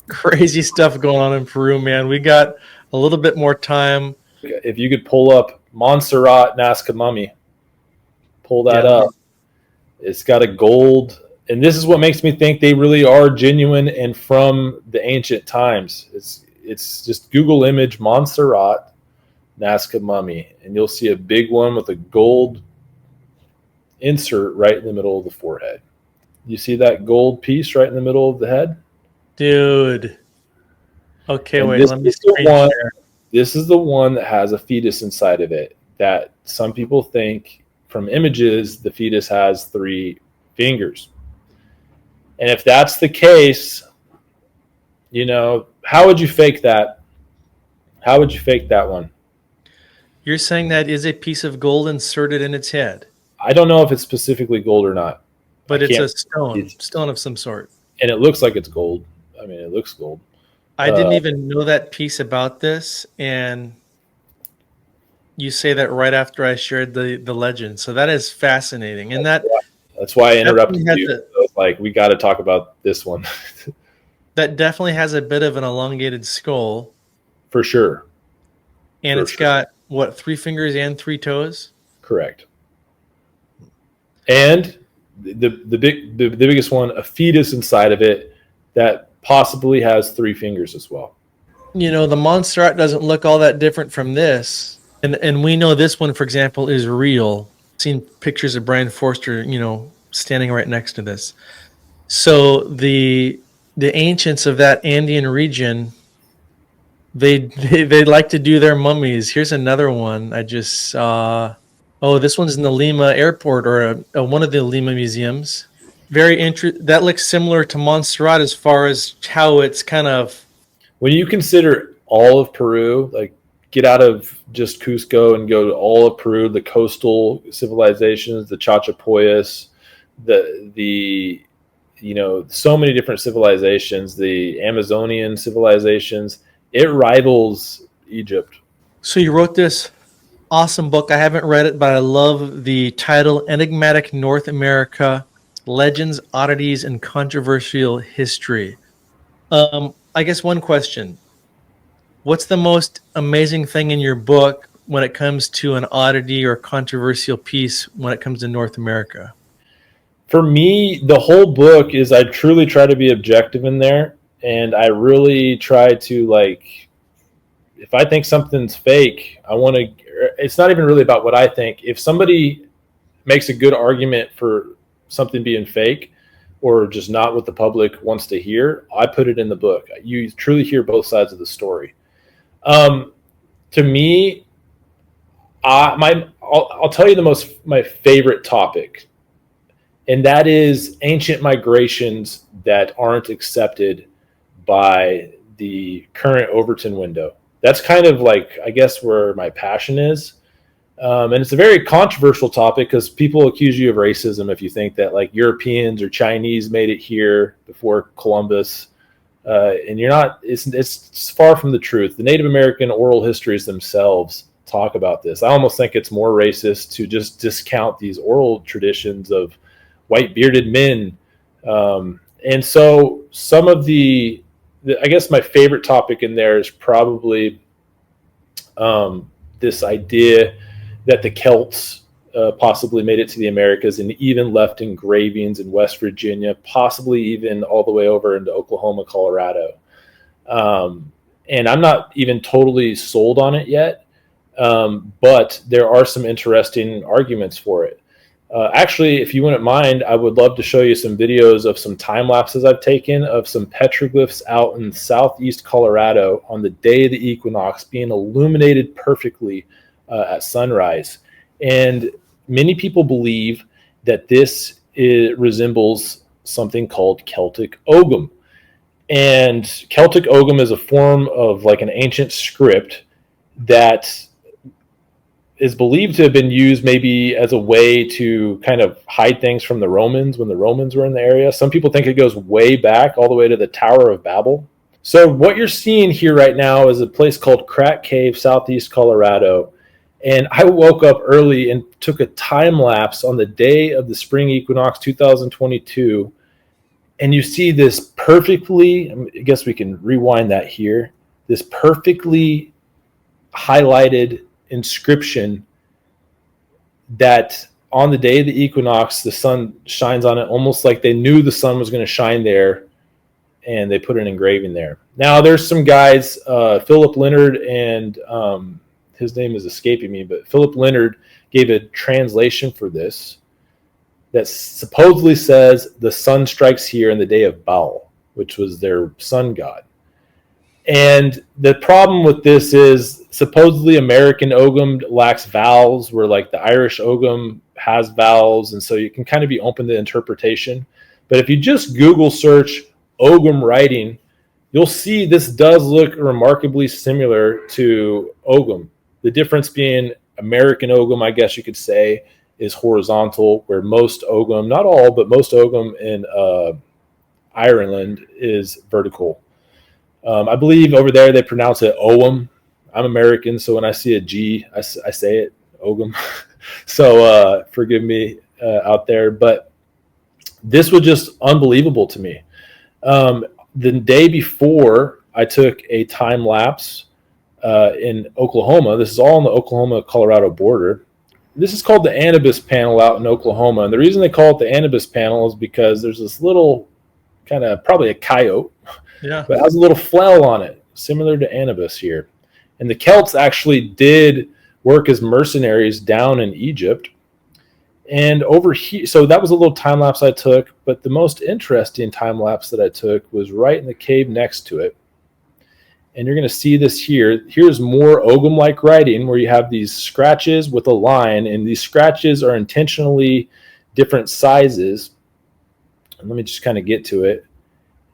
crazy stuff going on in Peru, man. We got a little bit more time. If you could pull up Montserrat Nazca mummy, pull that up. It's got a gold, and this is what makes me think they really are genuine and from the ancient times. It's just Google image Montserrat Nazca mummy, and you'll see a big one with a gold insert right in the middle of the forehead. You see that gold piece right in the middle of the head? Dude. Okay, and wait, let me screen share. This is the one that has a fetus inside of it, that some people think from images the fetus has 3 fingers. And if that's the case, how would you fake that? How would you fake that one? You're saying that is a piece of gold inserted in its head? I don't know if it's specifically gold or not. But it's a stone of some sort. And it looks like it's gold. I mean, it looks gold. I didn't even know that piece about this, and you say that right after I shared the legend. So that is fascinating. And that's why I interrupted you. We got to talk about this one. That definitely has a bit of an elongated skull. For sure. And it's got, 3 fingers and 3 toes? Correct. And the biggest one, a fetus inside of it that possibly has 3 fingers as well. The Montserrat doesn't look all that different from this. And we know this one, for example, is real. I've seen pictures of Brian Forster, standing right next to this. So the ancients of that Andean region, they like to do their mummies. Here's another one I just saw. Oh, this one's in the Lima airport, or one of the Lima museums. Very interesting. That looks similar to Montserrat as far as how it's kind of. When you consider all of Peru, like get out of just Cusco and go to all of Peru, the coastal civilizations, the Chachapoyas, the so many different civilizations, the Amazonian civilizations, it rivals Egypt. So you wrote this awesome book. I haven't read it, but I love the title, Enigmatic North America, Legends, Oddities, and Controversial History. I guess one question. What's the most amazing thing in your book when it comes to an oddity or controversial piece when it comes to North America? For me, the whole book is I truly try to be objective in there, and I really try to, if I think something's fake, it's not even really about what I think. If somebody makes a good argument for something being fake, or just not what the public wants to hear, I put it in the book. You truly hear both sides of the story. To me, I'll tell you my favorite topic, and that is ancient migrations that aren't accepted by the current Overton window. That's kind of like, I guess, where my passion is. And it's a very controversial topic because people accuse you of racism if you think that like Europeans or Chinese made it here before Columbus. And you're not, it's far from the truth. The Native American oral histories themselves talk about this. I almost think it's more racist to just discount these oral traditions of white bearded men. And so some of I guess my favorite topic in there is probably this idea that the Celts possibly made it to the Americas and even left engravings in West Virginia, possibly even all the way over into Oklahoma, Colorado. And I'm not even totally sold on it yet, but there are some interesting arguments for it. Actually, if you wouldn't mind, I would love to show you some videos of some time lapses I've taken of some petroglyphs out in southeast Colorado on the day of the equinox being illuminated perfectly at sunrise. And many people believe that this resembles something called Celtic Ogham. And Celtic Ogham is a form of like an ancient script that is believed to have been used maybe as a way to kind of hide things from the Romans when the Romans were in the area. Some people think it goes way back all the way to the Tower of Babel. So what you're seeing here right now is a place called Crack Cave, southeast Colorado. And I woke up early and took a time lapse on the day of the spring equinox 2022. And you see this perfectly, I guess we can rewind that here, this perfectly highlighted inscription that on the day of the equinox, the sun shines on it, almost like they knew the sun was going to shine there, and they put an engraving there. Now, there's some guys, Philip Leonard, and his name is escaping me, but Philip Leonard gave a translation for this that supposedly says the sun strikes here in the day of Baal, which was their sun god. And the problem with this is supposedly American Ogham lacks vowels, where like the Irish Ogham has vowels, and so you can kind of be open to interpretation. But if you just Google search Ogham writing, you'll see this does look remarkably similar to Ogham. The difference being American Ogham, I guess you could say, is horizontal, where most Ogham, not all, but most Ogham in Ireland is vertical. I believe over there they pronounce it Ogham. I'm American, so when I see a G, I say it, Ogham. So forgive me out there. But this was just unbelievable to me. The day before, I took a time lapse in Oklahoma. This is all on the Oklahoma-Colorado border. This is called the Anubis Panel out in Oklahoma. And the reason they call it the Anubis Panel is because there's this little kind of probably a coyote. Yeah. But it has a little flail on it, similar to Anubis here. And the Celts actually did work as mercenaries down in Egypt. And over here, so that was a little time lapse I took. But the most interesting time lapse that I took was right in the cave next to it. And you're going to see this here. Here's more Ogham-like writing where you have these scratches with a line. And these scratches are intentionally different sizes. And let me just kind of get to it.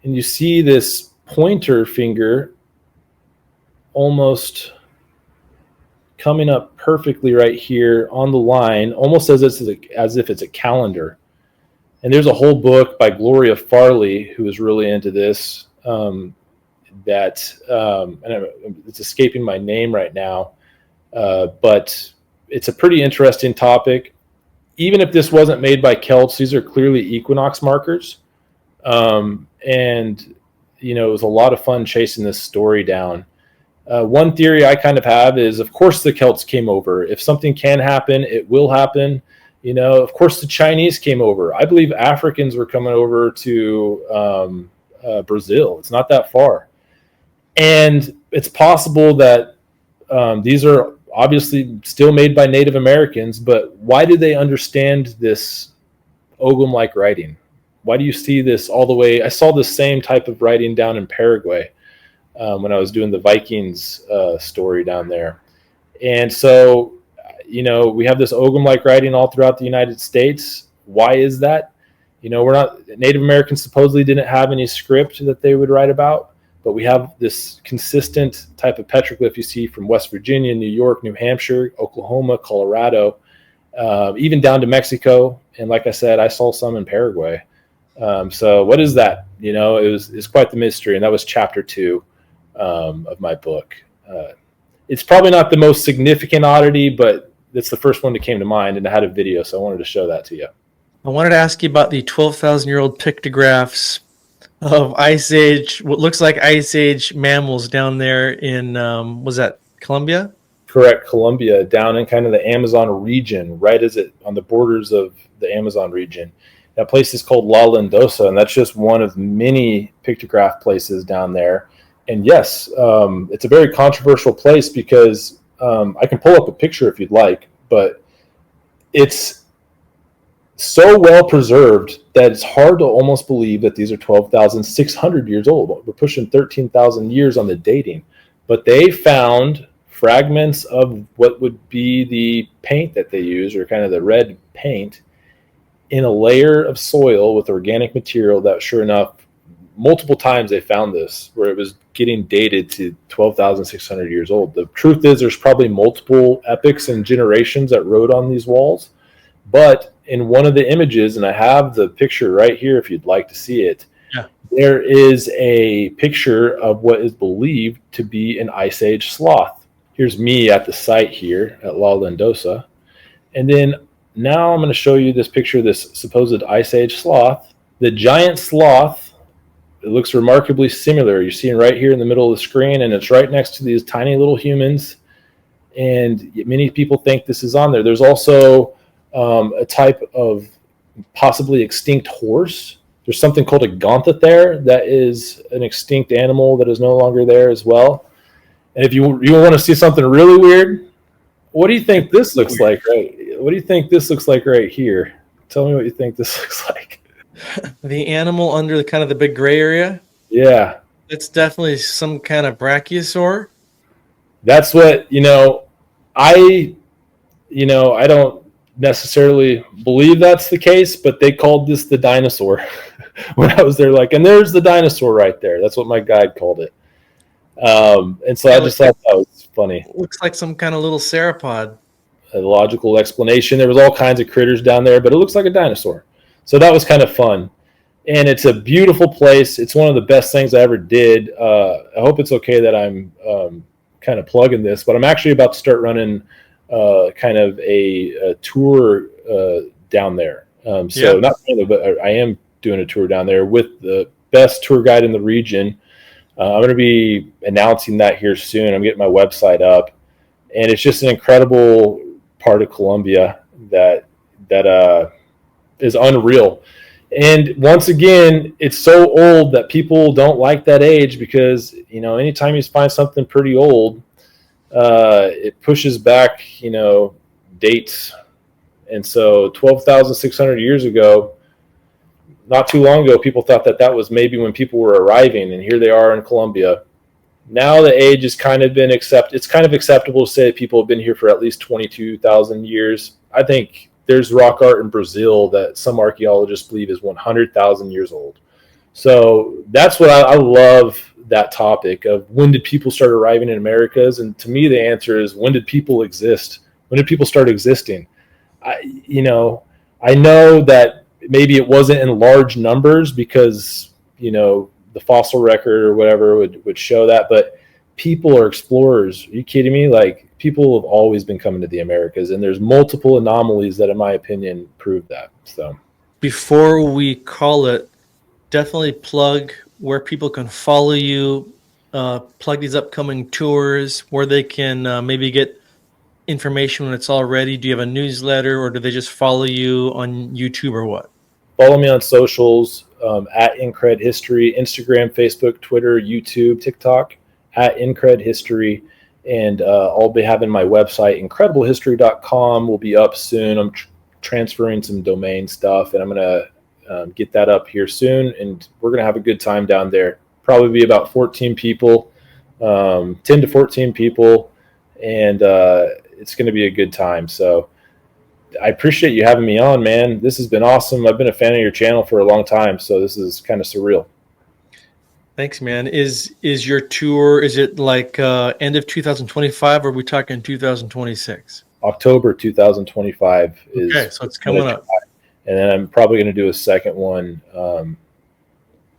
And you see this pointer finger almost coming up perfectly right here on the line, almost as if it's a calendar. And there's a whole book by Gloria Farley, who is really into this, and it's escaping my name right now, but it's a pretty interesting topic. Even if this wasn't made by Celts, these are clearly equinox markers. And, you know, it was a lot of fun chasing this story down. One theory I kind of have is, of course, the Celts came over. If something can happen, it will happen. You know, of course, the Chinese came over. I believe Africans were coming over to Brazil. It's not that far. And it's possible that these are obviously still made by Native Americans, but why did they understand this Ogham-like writing? why do you see this all the way? I saw the same type of writing down in Paraguay when I was doing the Vikings story down there. And so, we have this Ogham-like writing all throughout the United States. Why is that? We're not, Native Americans supposedly didn't have any script that they would write about, but we have this consistent type of petroglyph you see from West Virginia, New York, New Hampshire, Oklahoma, Colorado, even down to Mexico. And like I said, I saw some in Paraguay. So what is that? It's quite the mystery. And that was chapter 2 of my book. It's probably not the most significant oddity, but it's the first one that came to mind, and I had a video, so I wanted to show that to you. I wanted to ask you about the 12,000-year-old pictographs of Ice Age, what looks like Ice Age mammals down there in, was that Colombia? Correct, Colombia, down in kind of the Amazon region, right as it on the borders of the Amazon region. That place is called La Lindosa, and that's just one of many pictograph places down there. And yes, it's a very controversial place because I can pull up a picture if you'd like, but it's so well preserved that it's hard to almost believe that these are 12,600 years old. We're pushing 13,000 years on the dating, but they found fragments of what would be the paint that they use, or kind of the red paint, in a layer of soil with organic material that, sure enough, multiple times they found this, where it was getting dated to 12,600 years old. The truth is there's probably multiple epochs and generations that wrote on these walls, but in one of the images, and I have the picture right here if you'd like to see it, there is a picture of what is believed to be an Ice Age sloth. Here's me at the site here at La Lindosa. And then now I'm going to show you this picture of this supposed Ice Age sloth. The giant sloth, it looks remarkably similar. You're seeing right here in the middle of the screen, and it's right next to these tiny little humans. And many people think this is on there. There's also a type of possibly extinct horse. There's something called a gauntlet there that is an extinct animal that is no longer there as well. And if you want to see something really weird, what do you think this looks like? Right? What do you think this looks like right here? Tell me what you think this looks like. The animal under the big gray area? Yeah. It's definitely some kind of brachiosaur. That's what, I don't necessarily believe that's the case, but they called this the dinosaur when I was there, and there's the dinosaur right there. That's what my guide called it. And so I just thought that was funny. Looks like some kind of little sauropod. A logical explanation. There was all kinds of critters down there, but it looks like a dinosaur. So that was kind of fun. And it's a beautiful place. It's one of the best things I ever did. I hope it's okay that I'm kind of plugging this, but I'm actually about to start running kind of a tour down there. Not really, but I am doing a tour down there with the best tour guide in the region. I'm going to be announcing that here soon. I'm getting my website up, and it's just an incredible part of Colombia that is unreal. And once again, it's so old that people don't like that age because, anytime you find something pretty old, it pushes back, dates. And so 12,600 years ago, not too long ago, people thought that was maybe when people were arriving, and here they are in Colombia. Now the age has kind of been it's kind of acceptable to say that people have been here for at least 22,000 years. I think there's rock art in Brazil that some archaeologists believe is 100,000 years old. So that's what I love, that topic of when did people start arriving in Americas? And to me, the answer is, when did people exist? When did people start existing? I know that maybe it wasn't in large numbers because, the fossil record or whatever would show that, but people are explorers. Are you kidding me? People have always been coming to the Americas, and there's multiple anomalies that, in my opinion, prove that. So before we call it, definitely plug where people can follow you, plug these upcoming tours, where they can maybe get information when it's all ready. Do you have a newsletter, or do they just follow you on YouTube or what? Follow me on socials, at Incred History, Instagram, Facebook, Twitter, YouTube, TikTok, at Incred History. And I'll be having my website, incrediblehistory.com, will be up soon. I'm transferring some domain stuff, and I'm going to get that up here soon, and we're going to have a good time down there. Probably be about 14 people, 10 to 14 people, and it's going to be a good time. So I appreciate you having me on, man. This has been awesome. I've been a fan of your channel for a long time, so this is kind of surreal. Thanks, man. Is your tour, is it like end of 2025, or are we talking 2026? October 2025 is okay, so it's coming up. And then I'm probably going to do a second one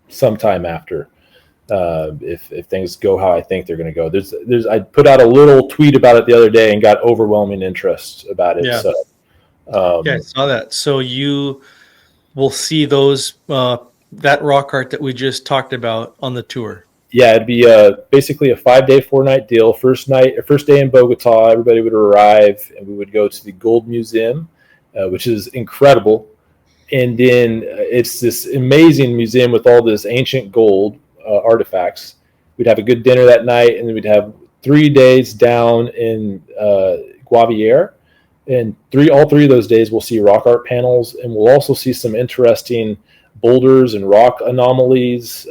sometime after, if things go how I think they're going to go. There's I put out a little tweet about it the other day and got overwhelming interest about it. Yeah. So I saw that. So you will see those that rock art that we just talked about on the tour. Yeah, it'd be basically a 5-day, 4-night deal. First day in Bogota, everybody would arrive, and we would go to the Gold Museum, which is incredible. And then it's this amazing museum with all this ancient gold artifacts. We'd have a good dinner that night, and then we'd have 3 days down in Guaviare. And all three of those days, we'll see rock art panels, and we'll also see some interesting boulders and rock anomalies.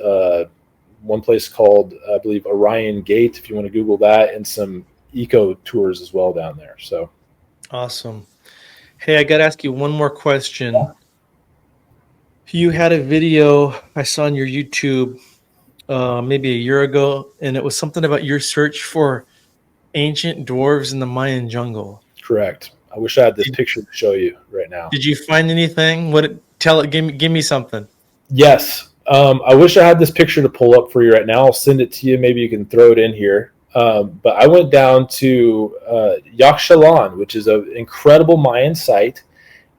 One place called, I believe, Orion Gate, if you want to Google that, and some eco tours as well down there. So awesome. Hey, I got to ask you one more question. You had a video I saw on your YouTube maybe a year ago, and it was something about your search for ancient dwarves in the Mayan jungle. Correct. I wish I had this picture to show you right now. Did you find anything? Give me something. Yes. I wish I had this picture to pull up for you right now. I'll send it to you. Maybe you can throw it in here. But I went down to Yaxchilan, which is an incredible Mayan site.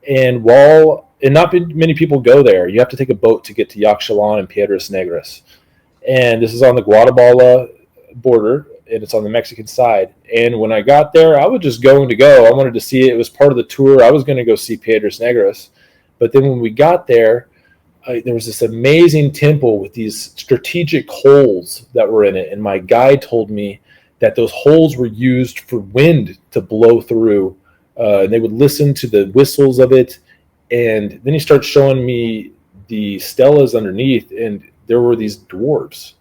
And not many people go there. You have to take a boat to get to Yaxchilan and Piedras Negras. And this is on the Guatemala border, and it's on the Mexican side. And when I got there, I was just going to go. I wanted to see it. It was part of the tour. I was going to go see Piedras Negras. But then when we got there, there was this amazing temple with these strategic holes that were in it. And my guide told me that those holes were used for wind to blow through. And they would listen to the whistles of it. And then he starts showing me the stelas underneath, and there were these dwarves.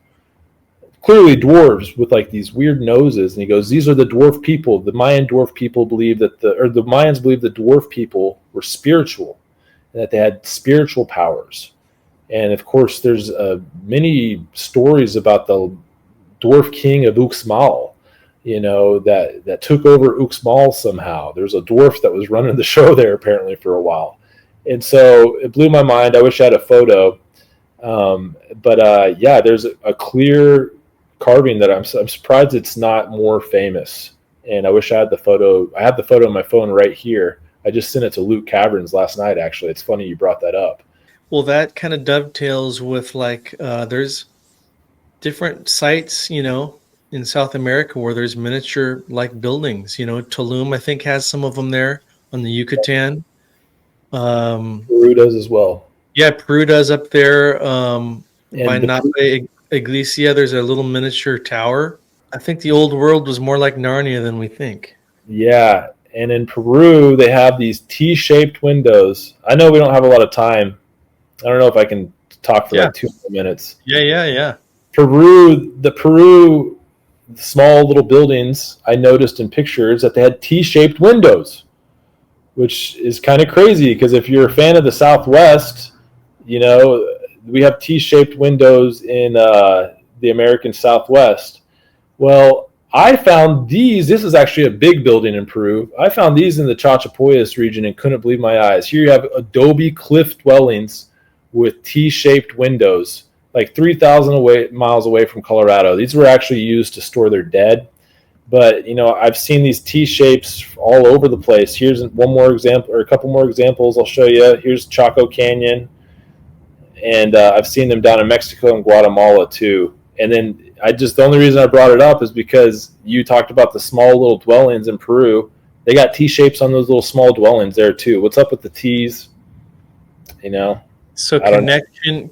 Clearly dwarves with like these weird noses. And he goes, these are the dwarf people. The Mayan dwarf people believe the Mayans believe the dwarf people were spiritual, and that they had spiritual powers. And of course, there's many stories about the dwarf king of Uxmal, that took over Uxmal somehow. There's a dwarf that was running the show there apparently for a while. And so it blew my mind. I wish I had a photo. But there's a clear carving that I'm surprised it's not more famous. And I wish I had the photo. I have the photo on my phone right here. I just sent it to Luke Caverns last night, actually. It's funny you brought that up. Well, that kind of dovetails with there's different sites, in South America where there's miniature buildings. Tulum, I think, has some of them there on the Yucatan. Peru does as well. Yeah, Peru does up there. By Nape Iglesia, there's a little miniature tower. I think the old world was more like Narnia than we think. Yeah, and in Peru, they have these T-shaped windows. I know we don't have a lot of time. I don't know if I can talk for 2 more minutes. Yeah. The small little buildings, I noticed in pictures that they had T-shaped windows, which is kind of crazy because if you're a fan of the Southwest, we have T-shaped windows in the American Southwest. Well, I found these. This is actually a big building in Peru. I found these in the Chachapoyas region and couldn't believe my eyes. Here you have adobe cliff dwellings with T-shaped windows, like 3,000 miles away from Colorado. These were actually used to store their dead. But, I've seen these T-shapes all over the place. Here's one more example, or a couple more examples I'll show you. Here's Chaco Canyon. And I've seen them down in Mexico and Guatemala too. And then the only reason I brought it up is because you talked about the small little dwellings in Peru. They got T-shapes on those little small dwellings there too. What's up with the T's? So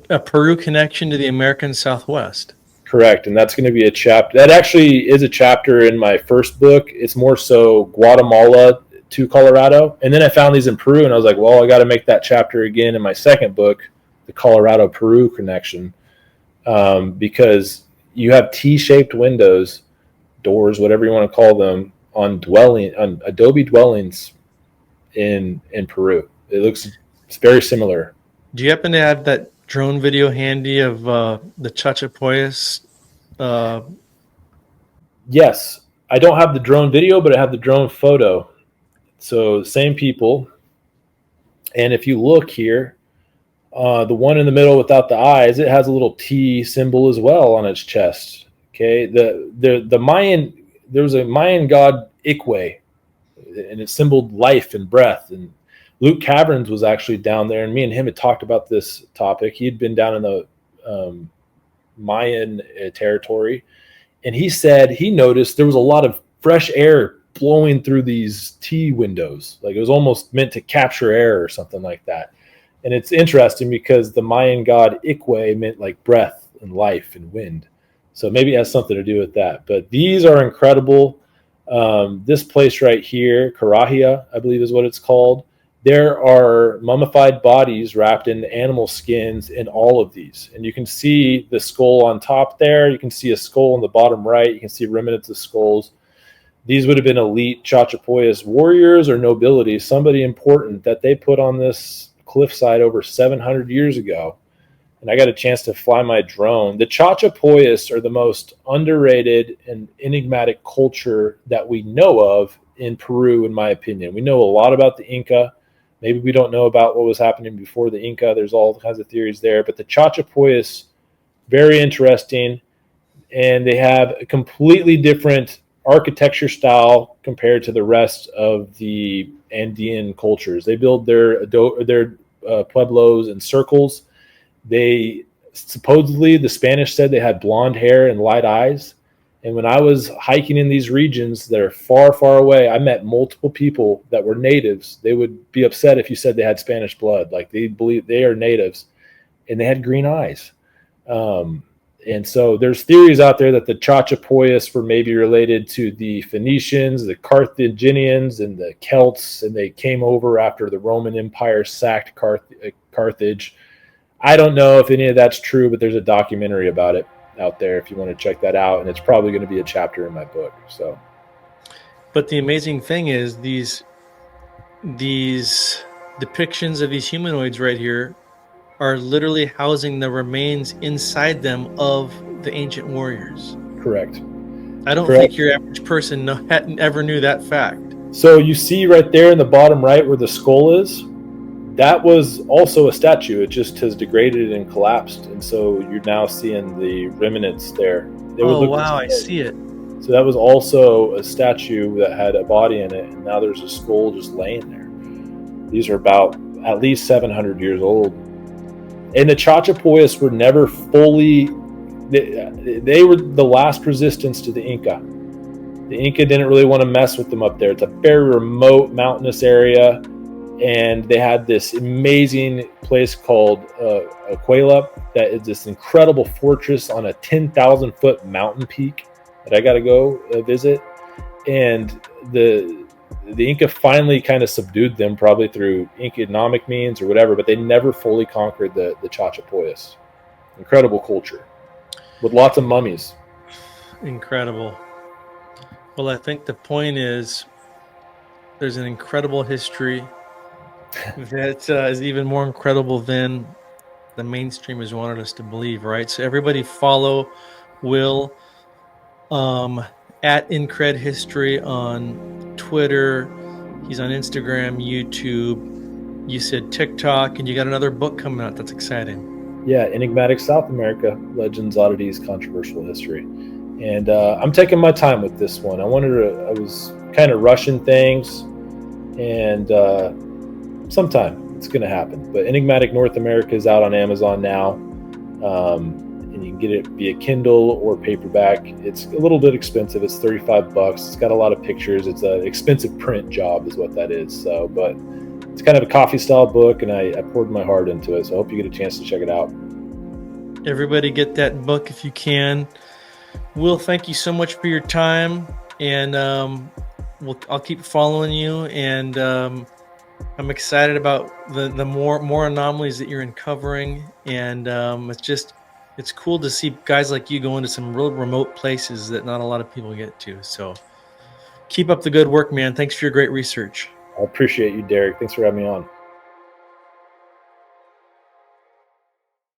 a Peru connection to the American Southwest. Correct. And that's going to be a chapter. That actually is a chapter in my first book. It's more so Guatemala to Colorado. And then I found these in Peru and I was like, well, I got to make that chapter again in my second book. the Colorado Peru connection, because you have T-shaped windows, doors, whatever you want to call them, on adobe dwellings in Peru. It's very similar. Do you happen to have that drone video handy of the Chachapoyas? Yes, I don't have the drone video, but I have the drone photo. So same people. And if you look here, the one in the middle without the eyes, it has a little T symbol as well on its chest. Okay, the Mayan, there was a Mayan god Ikwe, and it symboled life and breath. And Luke Caverns was actually down there, and me and him had talked about this topic. He had been down in the Mayan territory, and he said he noticed there was a lot of fresh air blowing through these T windows. Like it was almost meant to capture air or something like that. And it's interesting because the Mayan god Ikwe meant like breath and life and wind. So maybe it has something to do with that. But these are incredible. This place right here, Karahia, I believe is what it's called. There are mummified bodies wrapped in animal skins in all of these. And you can see the skull on top there. You can see a skull on the bottom right. You can see remnants of skulls. These would have been elite Chachapoyas warriors or nobility, somebody important that they put on this cliffside over 700 years ago. And I got a chance to fly my drone. The Chachapoyas are the most underrated and enigmatic culture that we know of in Peru, in my opinion. We know a lot about the Inca. Maybe we don't know about what was happening before the Inca. There's all kinds of theories there. But the Chachapoyas, very interesting. And they have a completely different architecture style compared to the rest of the Andean cultures. They build their pueblos in circles. They supposedly, the Spanish said they had blonde hair and light eyes. And when I was hiking in these regions that are far, far away, I met multiple people that were natives. They would be upset if you said they had Spanish blood. Like they believe they are natives, and they had green eyes. And so there's theories out there that the Chachapoyas were maybe related to the Phoenicians, the Carthaginians, and the Celts, and they came over after the Roman Empire sacked Carthage. I don't know if any of that's true, but there's a documentary about it out there if you want to check that out, and it's probably going to be a chapter in my book. So, but the amazing thing is these depictions of these humanoids right here are literally housing the remains inside them of the ancient warriors. Correct. I don't think your average person ever knew that fact. So you see right there in the bottom right where the skull is, that was also a statue. It just has degraded and collapsed. And so you're now seeing the remnants there. Oh, wow, I see it. So that was also a statue that had a body in it. And now there's a skull just laying there. These are about at least 700 years old. And the Chachapoyas were never fully, they were the last resistance to the Inca. The Inca didn't really want to mess with them up there. It's a very remote mountainous area. And they had this amazing place called Aquila that is this incredible fortress on a 10,000 foot mountain peak that I got to go visit. And the Inca finally kind of subdued them, probably through economic means or whatever, but they never fully conquered the Chachapoyas. Incredible culture with lots of mummies. Incredible. Well, I think the point is there's an incredible history that is even more incredible than the mainstream has wanted us to believe, right? So everybody follow Will at Incred History on Twitter. He's on Instagram, YouTube. You said TikTok, and you got another book coming out. That's exciting. Yeah, Enigmatic South America, Legends, Oddities, Controversial History. And I'm taking my time with this one. I was kind of rushing things, and sometime it's going to happen. But Enigmatic North America is out on Amazon now. And you can get it via Kindle or paperback. It's a little bit expensive. It's $35. It's got a lot of pictures. It's an expensive print job is what that is. So, but it's kind of a coffee style book, and I poured my heart into it. So I hope you get a chance to check it out. Everybody get that book if you can. Will, thank you so much for your time. And I'll keep following you. And I'm excited about the more anomalies that you're uncovering, and it's cool to see guys like you go into some real remote places that not a lot of people get to. So keep up the good work, man. Thanks for your great research. I appreciate you, Derek. Thanks for having me on.